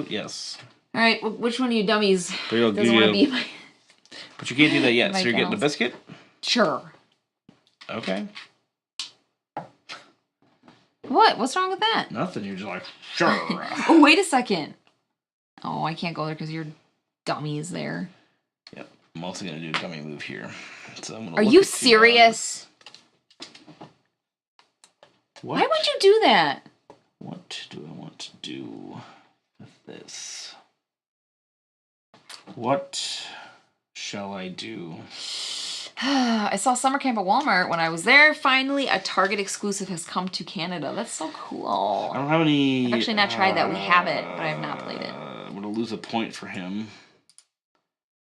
Yes. All right, which one of you dummies doesn't want to be my... But you can't do that yet, so you're getting a biscuit? Sure. Okay. What? What's wrong with that? Nothing. You're just like, sure. Oh, wait a second. Oh, I can't go there because your dummy is there. Yep. I'm also going to do a dummy move here. So I'm gonna Are you serious? What? Why would you do that? What do I want to do with this? What shall I do? I saw summer camp at Walmart when I was there. Finally, a Target exclusive has come to Canada. That's so cool. I don't have any... I've actually not tried that. We have it, but I have not played it. I'm going to lose a point for him.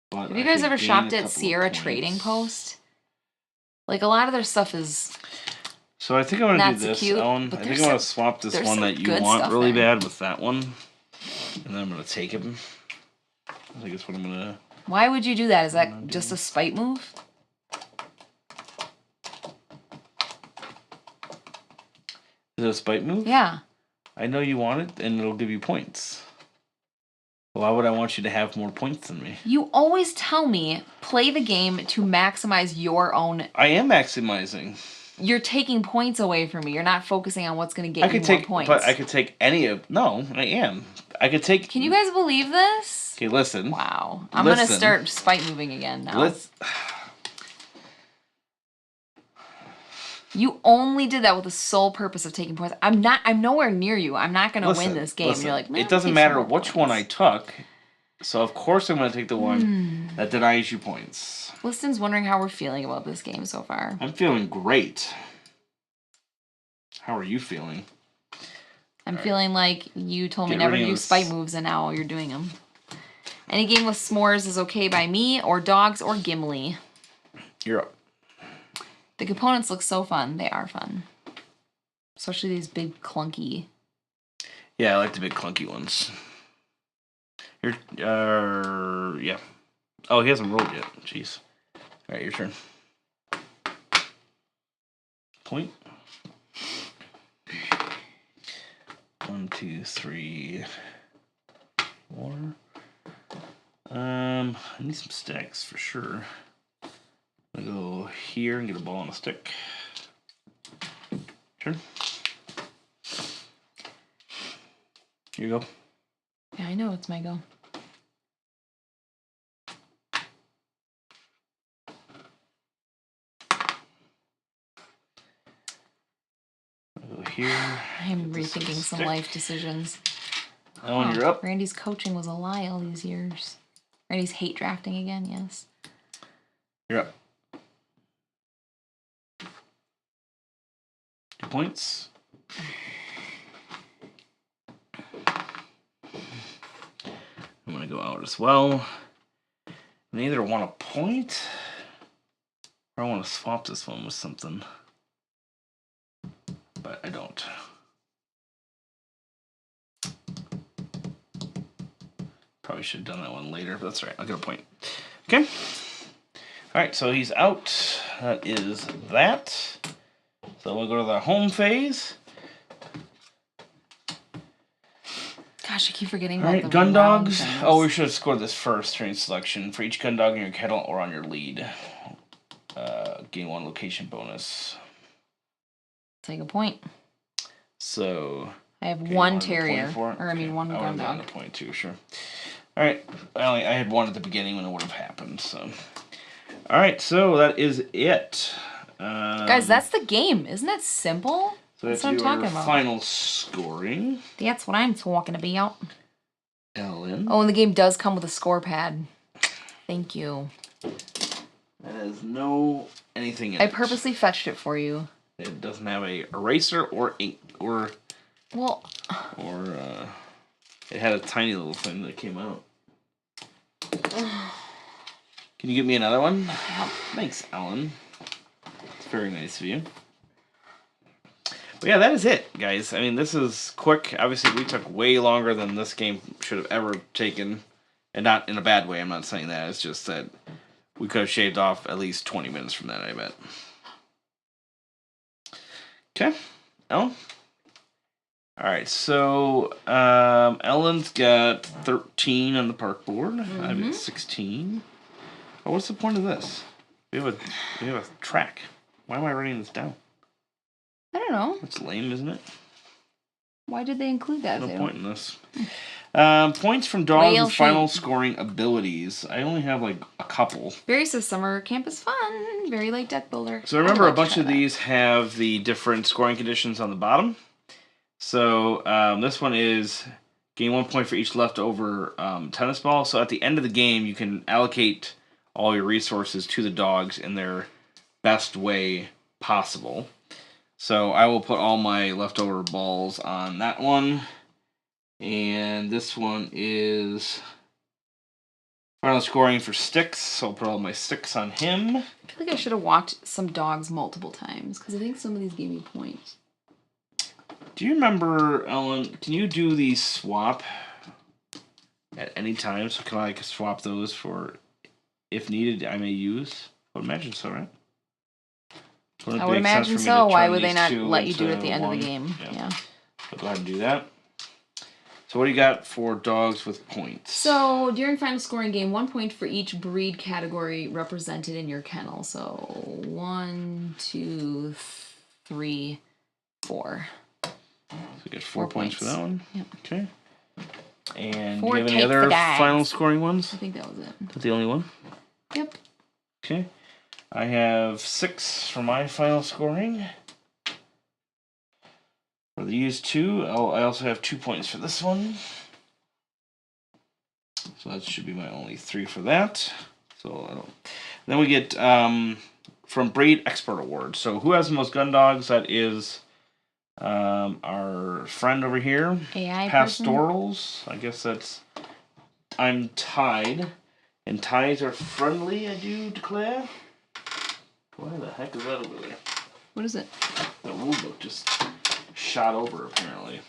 But Have you guys ever shopped at Sierra Trading Post? Like, a lot of their stuff is... So I think I'm going to do this, cute, Ellen. I think I'm going to swap this one that you want really bad with that one. And then I'm going to take him. I think that's what I'm going to... Why would you do that? Is that just a spite move? Is it a spite move? Yeah. I know you want it, and it'll give you points. Why would I want you to have more points than me? You always tell me, play the game to maximize your own... I am maximizing. You're taking points away from me. You're not focusing on what's going to get you more points. But I could take any of... No, I am. I could take... Can you guys believe this? Okay, listen. Wow. I'm going to start spite moving again now. You only did that with the sole purpose of taking points. I'm nowhere near you. I'm not going to win this game. You're like, man, it doesn't matter which one I took. So of course I'm going to take the one that denies you points. Liston's wondering how we're feeling about this game so far. I'm feeling great. How are you feeling? I'm feeling like you told me never to do spite moves, and now you're doing them. Any game with s'mores is okay by me, or dogs, or Gimli. You're up. The components look so fun. They are fun. Especially these big clunky. Yeah, I like the big clunky ones. Yeah. Oh, he hasn't rolled yet. Jeez. All right, your turn. Point. 1, 2, 3, 4. I need some stacks for sure. I'm gonna go here and get a ball on a stick. Turn. Here you go. Yeah, I know it's my go. I'll go here. I'm rethinking some life decisions. Oh, and you're up. Randy's coaching was a lie all these years. Randy's hate drafting again, yes. You're up. 2 points. I'm going to go out as well. I either want a point or I want to swap this one with something. But I don't. Probably should have done that one later, but that's all right. I'll get a point. Okay. All right, so he's out. That is that. So we'll go to the home phase. Gosh, I keep forgetting about the the gun dogs. Oh, we should have scored this first. Train selection. For each gun dog in your kettle or on your lead. Gain 1 location bonus. Take a point. So... I have one terrier. Or, I mean, one gun dog. I want a point too, sure. Alright. I had one at the beginning when it would have happened, so... Alright, so that is it. Guys, that's the game. Isn't that simple? So that's what I'm talking about. Final scoring. That's what I'm talking about. Ellen. Oh, and the game does come with a score pad. Thank you. That has no anything in it. I purposely fetched it for you. It doesn't have a eraser or ink or... Well... Or, it had a tiny little thing that came out. Can you give me another one? Yep. Thanks, Ellen. It's very nice of you. But yeah, that is it, guys. I mean, this is quick. Obviously, we took way longer than this game should have ever taken. And not in a bad way, I'm not saying that. It's just that we could have shaved off at least 20 minutes from that, I bet. Okay. Ellen? Alright, so Ellen's got 13 on the park board. I've got 16. Oh, what's the point of this? We have a track. Why am I writing this down? I don't know. That's lame, isn't it? Why did they include that? No point in this. Points from dogs Whale with final sheep. scoring abilities. I only have like a couple. Barry says summer camp is fun. Very light deck builder. So remember, I'd a like to bunch try of that. these have the different scoring conditions on the bottom. So this one is gain 1 point for each leftover tennis ball. So at the end of the game, you can allocate all your resources to the dogs in their best way possible. So I will put all my leftover balls on that one. And this one is final scoring for sticks. So I'll put all my sticks on him. I feel like I should have walked some dogs multiple times because I think some of these gave me points. Do you remember, Ellen, can you do the swap at any time? So can I swap those for, if needed, I may use? I would imagine so, right? I would imagine so. Why would they not let you do it at the end of the game? Yeah. So go ahead and do that. So what do you got for dogs with points? So during final scoring game, 1 point for each breed category represented in your kennel. So 1, 2, 3, 4. So you get 4 points for that one. Yep. Okay. And Four do you have any take other the dogs. final scoring ones? I think that was it. That's the only one? Yep. Okay. I have 6 for my final scoring. For the used 2, I also have 2 points for this one. So that should be my only 3 for that. So I don't. Then we get from Breed Expert Award. So who has the most gun dogs? That is our friend over here. AI Pastorals. I guess that's. I'm tied. And ties are friendly, I do declare. Why the heck is that over there? What is it? The rule book just shot over, apparently.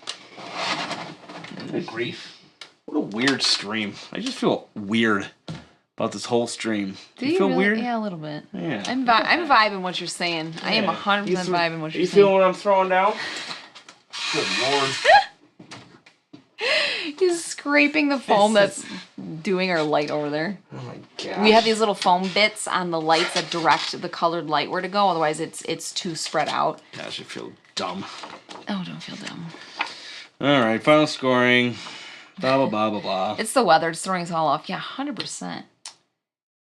Good grief. What a weird stream. I just feel weird about this whole stream. Do you feel really? weird? Yeah, a little bit. Yeah. I'm vibing what you're saying. I am 100% vibing what you're you saying. feel what I'm throwing down? Good lord. He's scraping the foam that's doing our light over there. Oh my god. We have these little foam bits on the lights that direct the colored light where to go. Otherwise, it's too spread out. Gosh, I feel dumb. Oh, don't feel dumb. Alright, final scoring. Blah, blah, blah, blah, blah. It's the weather. It's throwing us all off. Yeah, 100%.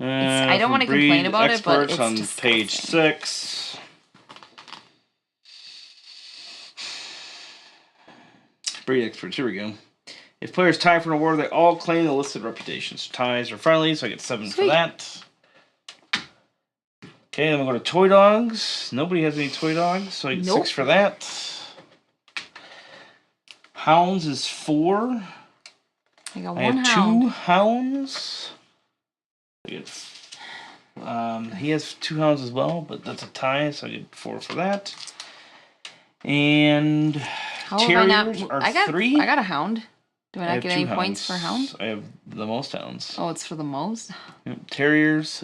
I don't want to complain about it, but it's on disgusting. page 6. Breed experts, here we go. If players tie for an award, they all claim the listed reputations. Ties are friendly, so I get 7 for that. Okay, then we go to toy dogs. Nobody has any toy dogs, so I get 6 for that. Hounds is 4. I got I one have hound. 2 hounds. I get, he has 2 hounds as well, but that's a tie, so I get 4 for that. And terriers are 3. I got a hound. Do I not get any hounds. points for hound? I have the most hounds. Oh, it's for the most? Terriers,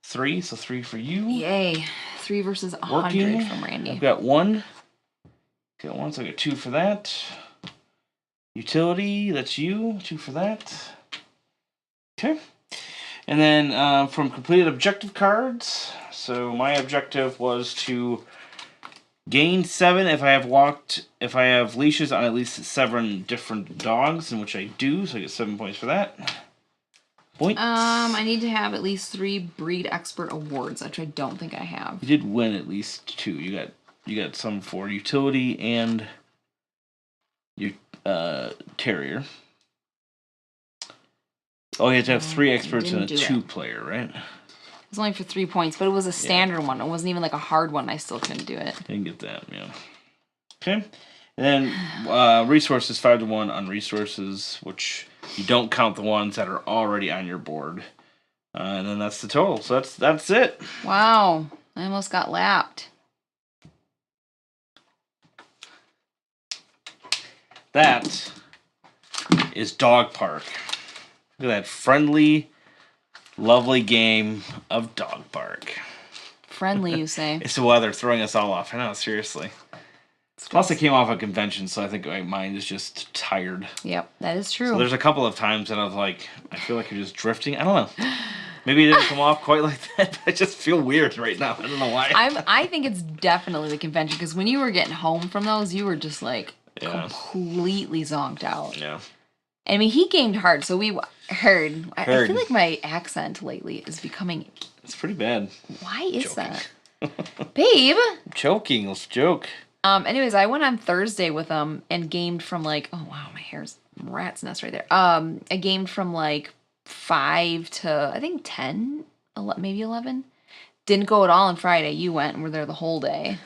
3, so 3 for you. Yay. 3 versus 100 Working, from Randy. I've got 1. Got 1, so I got 2 for that. Utility, that's you. 2 for that. Okay. And then from completed objective cards. So my objective was to gain 7 if I have leashes on at least 7 different dogs, in which I do, so I get 7 points for that. Points. I need to have at least 3 breed expert awards, which I don't think I have. You did win at least 2. You got some for utility and your terrier. Oh, you have to have 3 experts and a 2-player, right? It was only for 3 points, but it was a standard one. It wasn't even like a hard one. I still couldn't do it. Didn't get that, yeah. Okay. And then resources 5 to 1 on resources, which you don't count the ones that are already on your board. And then that's the total. So that's it. Wow. I almost got lapped. That is Dog Park. Look at that friendly, lovely game of Dog Park. Friendly, you say? It's the weather throwing us all off. I know, seriously. Plus, I came off a convention, so I think my mind is just tired. Yep, that is true. So there's a couple of times that I was like, I feel like you're just drifting. I don't know. Maybe it didn't come off quite like that, but I just feel weird right now. I don't know why. I think it's definitely the convention, because when you were getting home from those, you were just like completely zonked out. Yeah. I mean, he gamed hard, so we heard. I Heard. feel like my accent lately is becoming. It's pretty bad. Why is Joking. that, babe? I'm joking. Let's joke. Anyways, I went on Thursday with him and gamed from like, oh wow, my hair's rat's nest right there. I gamed from like 5 to I think 10, maybe 11. Didn't go at all on Friday. You went and were there the whole day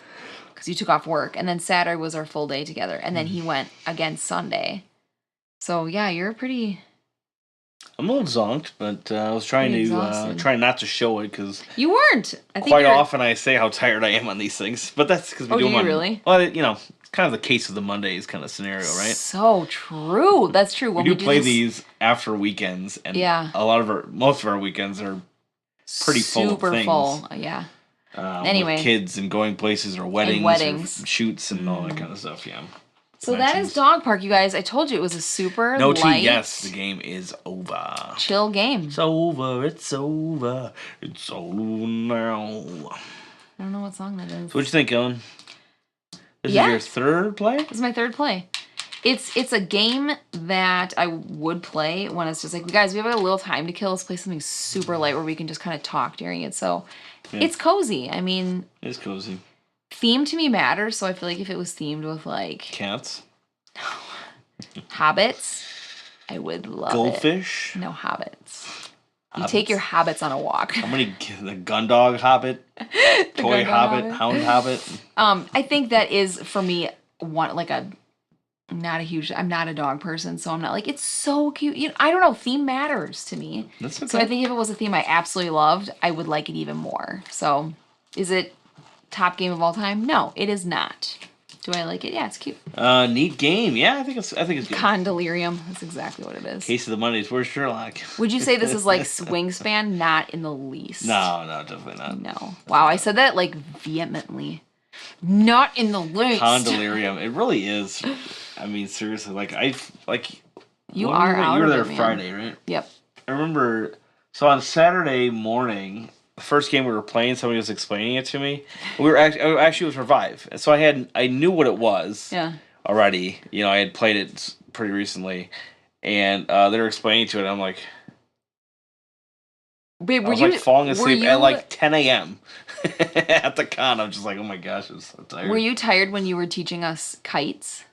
because you took off work. And then Saturday was our full day together. And then he went again Sunday. So yeah, you're pretty. I'm a little zonked, but I was trying to try not to show it because You weren't. I think quite often I say how tired I am on these things. But that's because we do them on. Really? Well, you know, it's kind of the case of the Mondays kind of scenario, right? So true. That's true. When we do play this, these after weekends, and Yeah. most of our weekends are pretty full of super things. full. Yeah. Anyway. with kids and going places or weddings, weddings. or shoots and all that kind of stuff. Yeah. So that is Dog Park, you guys. I told you it was a super No light, tea. Yes, the game is over. chill game. It's over. It's over. It's over now. I don't know what song that is. So what you think, Ellen? This Yeah. is your third play? This is my third play. It's a game that I would play when it's just like, guys, we have a little time to kill. Let's play something super light where we can just kind of talk during it. So it's cozy. I mean, It's cozy. theme to me matters. So I feel like if it was themed with like Cats. hobbits, I would love Goldfish. it. No hobbits. You take your hobbits on a walk. How many? The Gundog Hobbit, Toy Gundog Hobbit, Hound Hobbit. I think that is for me one like a not a huge. I'm not a dog person, so I'm not like it's so cute. You know, I don't know. Theme matters to me. That's okay. So I think if it was a theme I absolutely loved, I would like it even more. So, is it top game of all time? No, it is not. Do I like it? Yeah, it's cute. Neat game. Yeah, I think it's good. Condelirium. That's exactly what it is. Case of the Mondays. Where's Sherlock? Would you say this is like Wingspan? Not in the least. No, definitely not. No. Wow, I said that like vehemently. Not in the least. Condelirium. It really is. I mean, seriously, You are out You were of there it, man. Friday, right? Yep. I remember. So on Saturday morning, the first game we were playing, somebody was explaining it to me. We were actually it was Revive, and so I knew what it was. Yeah. Already, you know, I had played it pretty recently, and they were explaining to it. I'm like, Wait, I was like falling asleep at like 10 a.m. at the con. I'm just like, oh my gosh, I'm so tired. Were you tired when you were teaching us kites?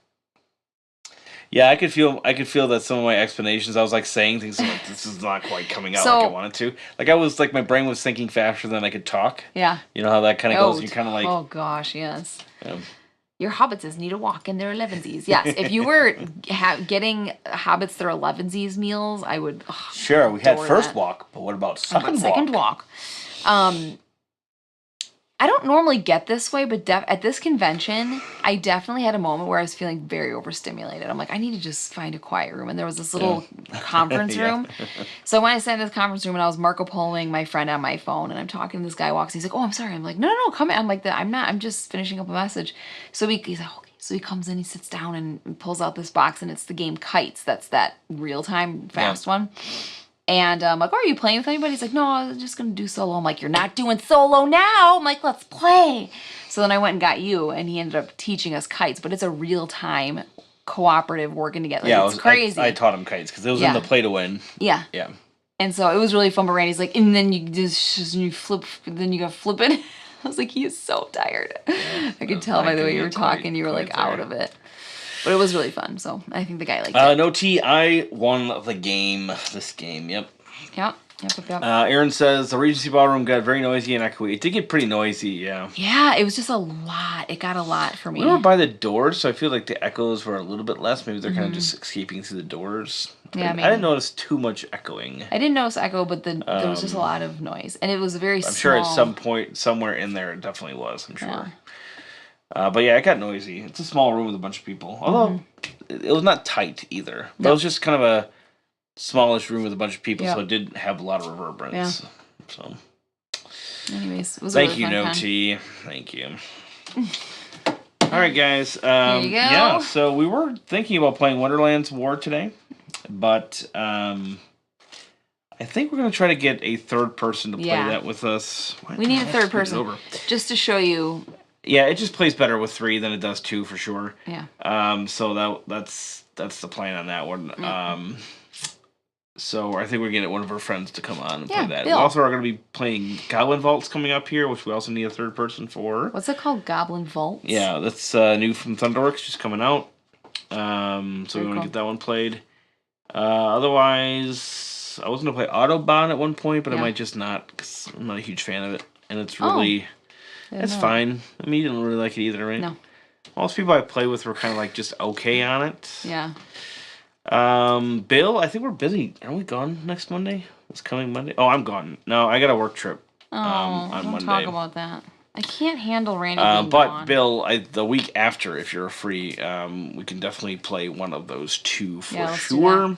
Yeah, I could feel that some of my explanations, I was like saying things like this is not quite coming out like I wanted to. Like I was like my brain was thinking faster than I could talk. Yeah. You know how that kind of goes. You kind of like. Oh gosh, yes. Yeah. Your hobbitses need to walk in their 11sies. Yes, if you were getting hobbits their 11sies meals, I would. Sure, we had adore first that. walk, but what about second Second walk? I don't normally get this way, but at this convention, I definitely had a moment where I was feeling very overstimulated. I'm like, I need to just find a quiet room. And there was this little conference room. So when I sat in this conference room and I was Marco Poloing my friend on my phone and I'm talking, this guy walks, he's like, oh, I'm sorry. I'm like, no, come in. I'm like, I'm just finishing up a message. So he's like, okay. So he comes in, he sits down and pulls out this box and it's the game Kites. That's that real-time fast one. And I'm like, oh, are you playing with anybody? He's like, no, I was just going to do solo. I'm like, you're not doing solo now. I'm like, let's play. So then I went and got you, and he ended up teaching us Kites, but it's a real-time cooperative working together. Like, it's crazy. I taught him Kites because it was in the play to win. Yeah. Yeah. And so it was really fun, but Randy's like, and then you flip, then you got to flip it. I was like, he is so tired. Yeah, I could tell by the way you were talking, you were like out of it. But it was really fun, so I think the guy liked it. No tea, I won the game. This game, yep. Yep. Aaron says the Regency Ballroom got very noisy and echoey. It did get pretty noisy, yeah. Yeah, it was just a lot. It got a lot for me. We were by the doors, so I feel like the echoes were a little bit less. Maybe they're kind of just escaping through the doors. Yeah, I didn't notice too much echoing. I didn't notice echo, but there was just a lot of noise, and it was very small. I'm sure at some point, somewhere in there, it definitely was, I'm sure. Yeah. But yeah, it got noisy. It's a small room with a bunch of people. Although, it was not tight either. But it was just kind of a smallish room with a bunch of people, so it didn't have a lot of reverberance. Yeah. So, anyways, it was thank really you, fun No Tea. Thank you. All right, guys. There you go. Yeah, so we were thinking about playing Wonderland's War today, but I think we're going to try to get a third person to play that with us. We need a third person just to show you. Yeah, it just plays better with 3 than it does 2 for sure. Yeah. So that's that's the plan on that one. So I think we're getting one of our friends to come on and play that. Bill. We also are going to be playing Goblin Vaults coming up here, which we also need a third person for. What's it called? Goblin Vaults? Yeah, that's new from Thunderworks, just coming out. So we want to get that one played. Otherwise, I was going to play Autobahn at one point, but I might just not, because I'm not a huge fan of it. And it's really, it's fine. I mean, you didn't really like it either, right? No. Most people I play with were kind of like just okay on it. Yeah. Bill, I think we're busy. Are we gone next Monday? It's coming Monday. Oh, I'm gone. No, I got a work trip. On don't Monday. talk about that. I can't handle Randy being but gone. Bill, the week after, if you're free, we can definitely play one of those two for sure.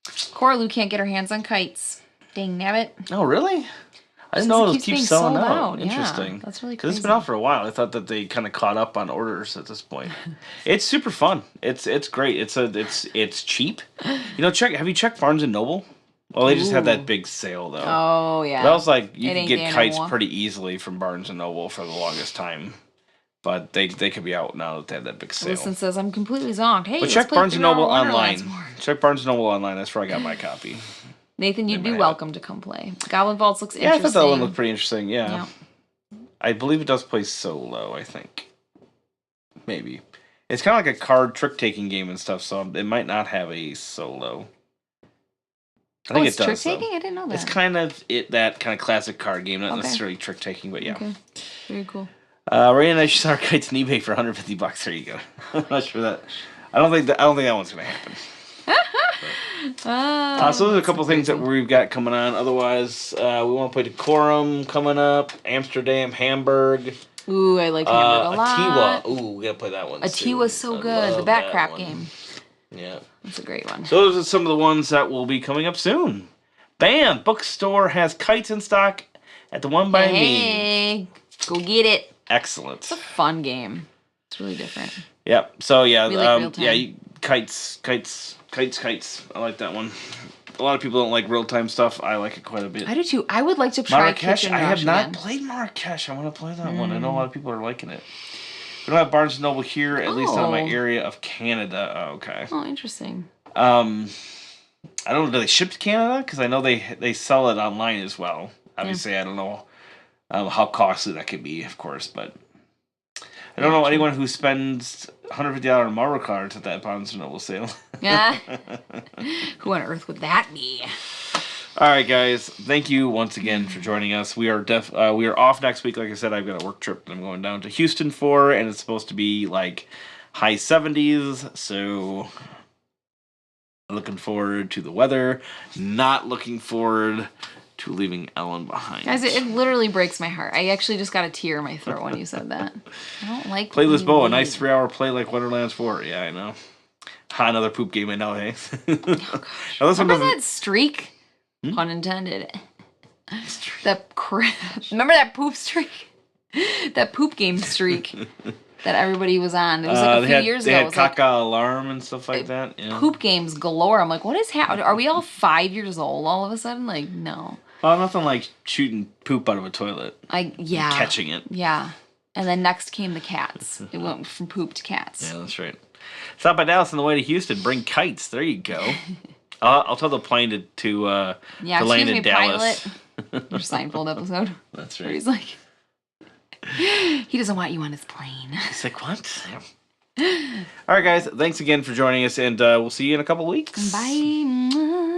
Coraloo can't get her hands on kites. Dang nabbit. Oh, really? I didn't know it keeps selling out. Yeah, Interesting. that's really Because crazy. it's been out for a while. I thought that they kind of caught up on orders at this point. It's super fun. It's great. It's cheap. Have you checked Barnes and Noble? Well, they just had that big sale though. Oh yeah. That was like you could get kites pretty easily from Barnes and Noble for the longest time. But they could be out now that they had that big sale. Listen says I'm completely zonked. Hey, but check Barnes and Noble online. Check Barnes and Noble online. That's where I got my copy. Nathan, you'd be welcome to come play. Goblin Vaults looks interesting. interesting. Yeah, I thought that one looked pretty interesting. Yeah. I believe it does play solo, I think. Maybe. It's kind of like a card trick-taking game and stuff, so it might not have a solo. I think it does. Trick-taking? I didn't know that. It's kind of that kind of classic card game, not necessarily trick-taking, but yeah. Okay. Very cool. Ray and I saw our kites on eBay for $150. There you go. I'm not sure that. I don't think that one's gonna happen. So there's a couple things that we've got coming on. Otherwise, we want to play Decorum coming up. Amsterdam, Hamburg. Ooh, I like Hamburg a lot. Atiwa. Ooh, we gotta play that one. Atiwa's so good. The Backcrap game. Yeah. That's a great one. So those are some of the ones that will be coming up soon. Bam! Bookstore has kites in stock at the One by Me. Hey, go get it. Excellent. It's a fun game. It's really different. Yep. So yeah, We like real time. Kites. I like that one. A lot of people don't like real time stuff. I like it quite a bit. I do too. I would like to try Marrakesh. Kitchen I have Rush not again. played Marrakesh. I want to play that one. I know a lot of people are liking it. We don't have Barnes and Noble here, at least out of my area of Canada. Oh, okay. Oh, interesting. I don't know. Do they ship to Canada? Because I know they sell it online as well. Obviously, I don't know how costly that could be, of course, but I don't know anyone who spends $150 on Marvel cards at that Barnes and Noble sale. Yeah. Who on earth would that be? All right, guys. Thank you once again for joining us. We are off next week. Like I said, I've got a work trip that I'm going down to Houston for, and it's supposed to be like high 70s. So looking forward to the weather. Not looking forward to leaving Ellen behind. Guys, it literally breaks my heart. I actually just got a tear in my throat when you said that. I don't like Play Lisboa, a nice 3-hour play like Wonderlands 4. Yeah, I know. Another poop game I know, hey? Oh, gosh. Remember that streak? Pun intended. Remember that poop streak? That poop game streak that everybody was on. It was like a few years ago. They had Caca Alarm and stuff like that. Yeah. Poop games galore. I'm like, what is happening? Are we all 5 years old all of a sudden? Like, no. Well, nothing like shooting poop out of a toilet. Yeah. Catching it. Yeah. And then next came the cats. It went from poop to cats. Yeah, that's right. Stop by Dallas on the way to Houston. Bring kites. There you go. I'll tell the plane to land in Dallas. Pilot. Your Seinfeld episode. That's right. Where he's like, he doesn't want you on his plane. He's like, what? Yeah. All right, guys. Thanks again for joining us, and we'll see you in a couple weeks. Bye.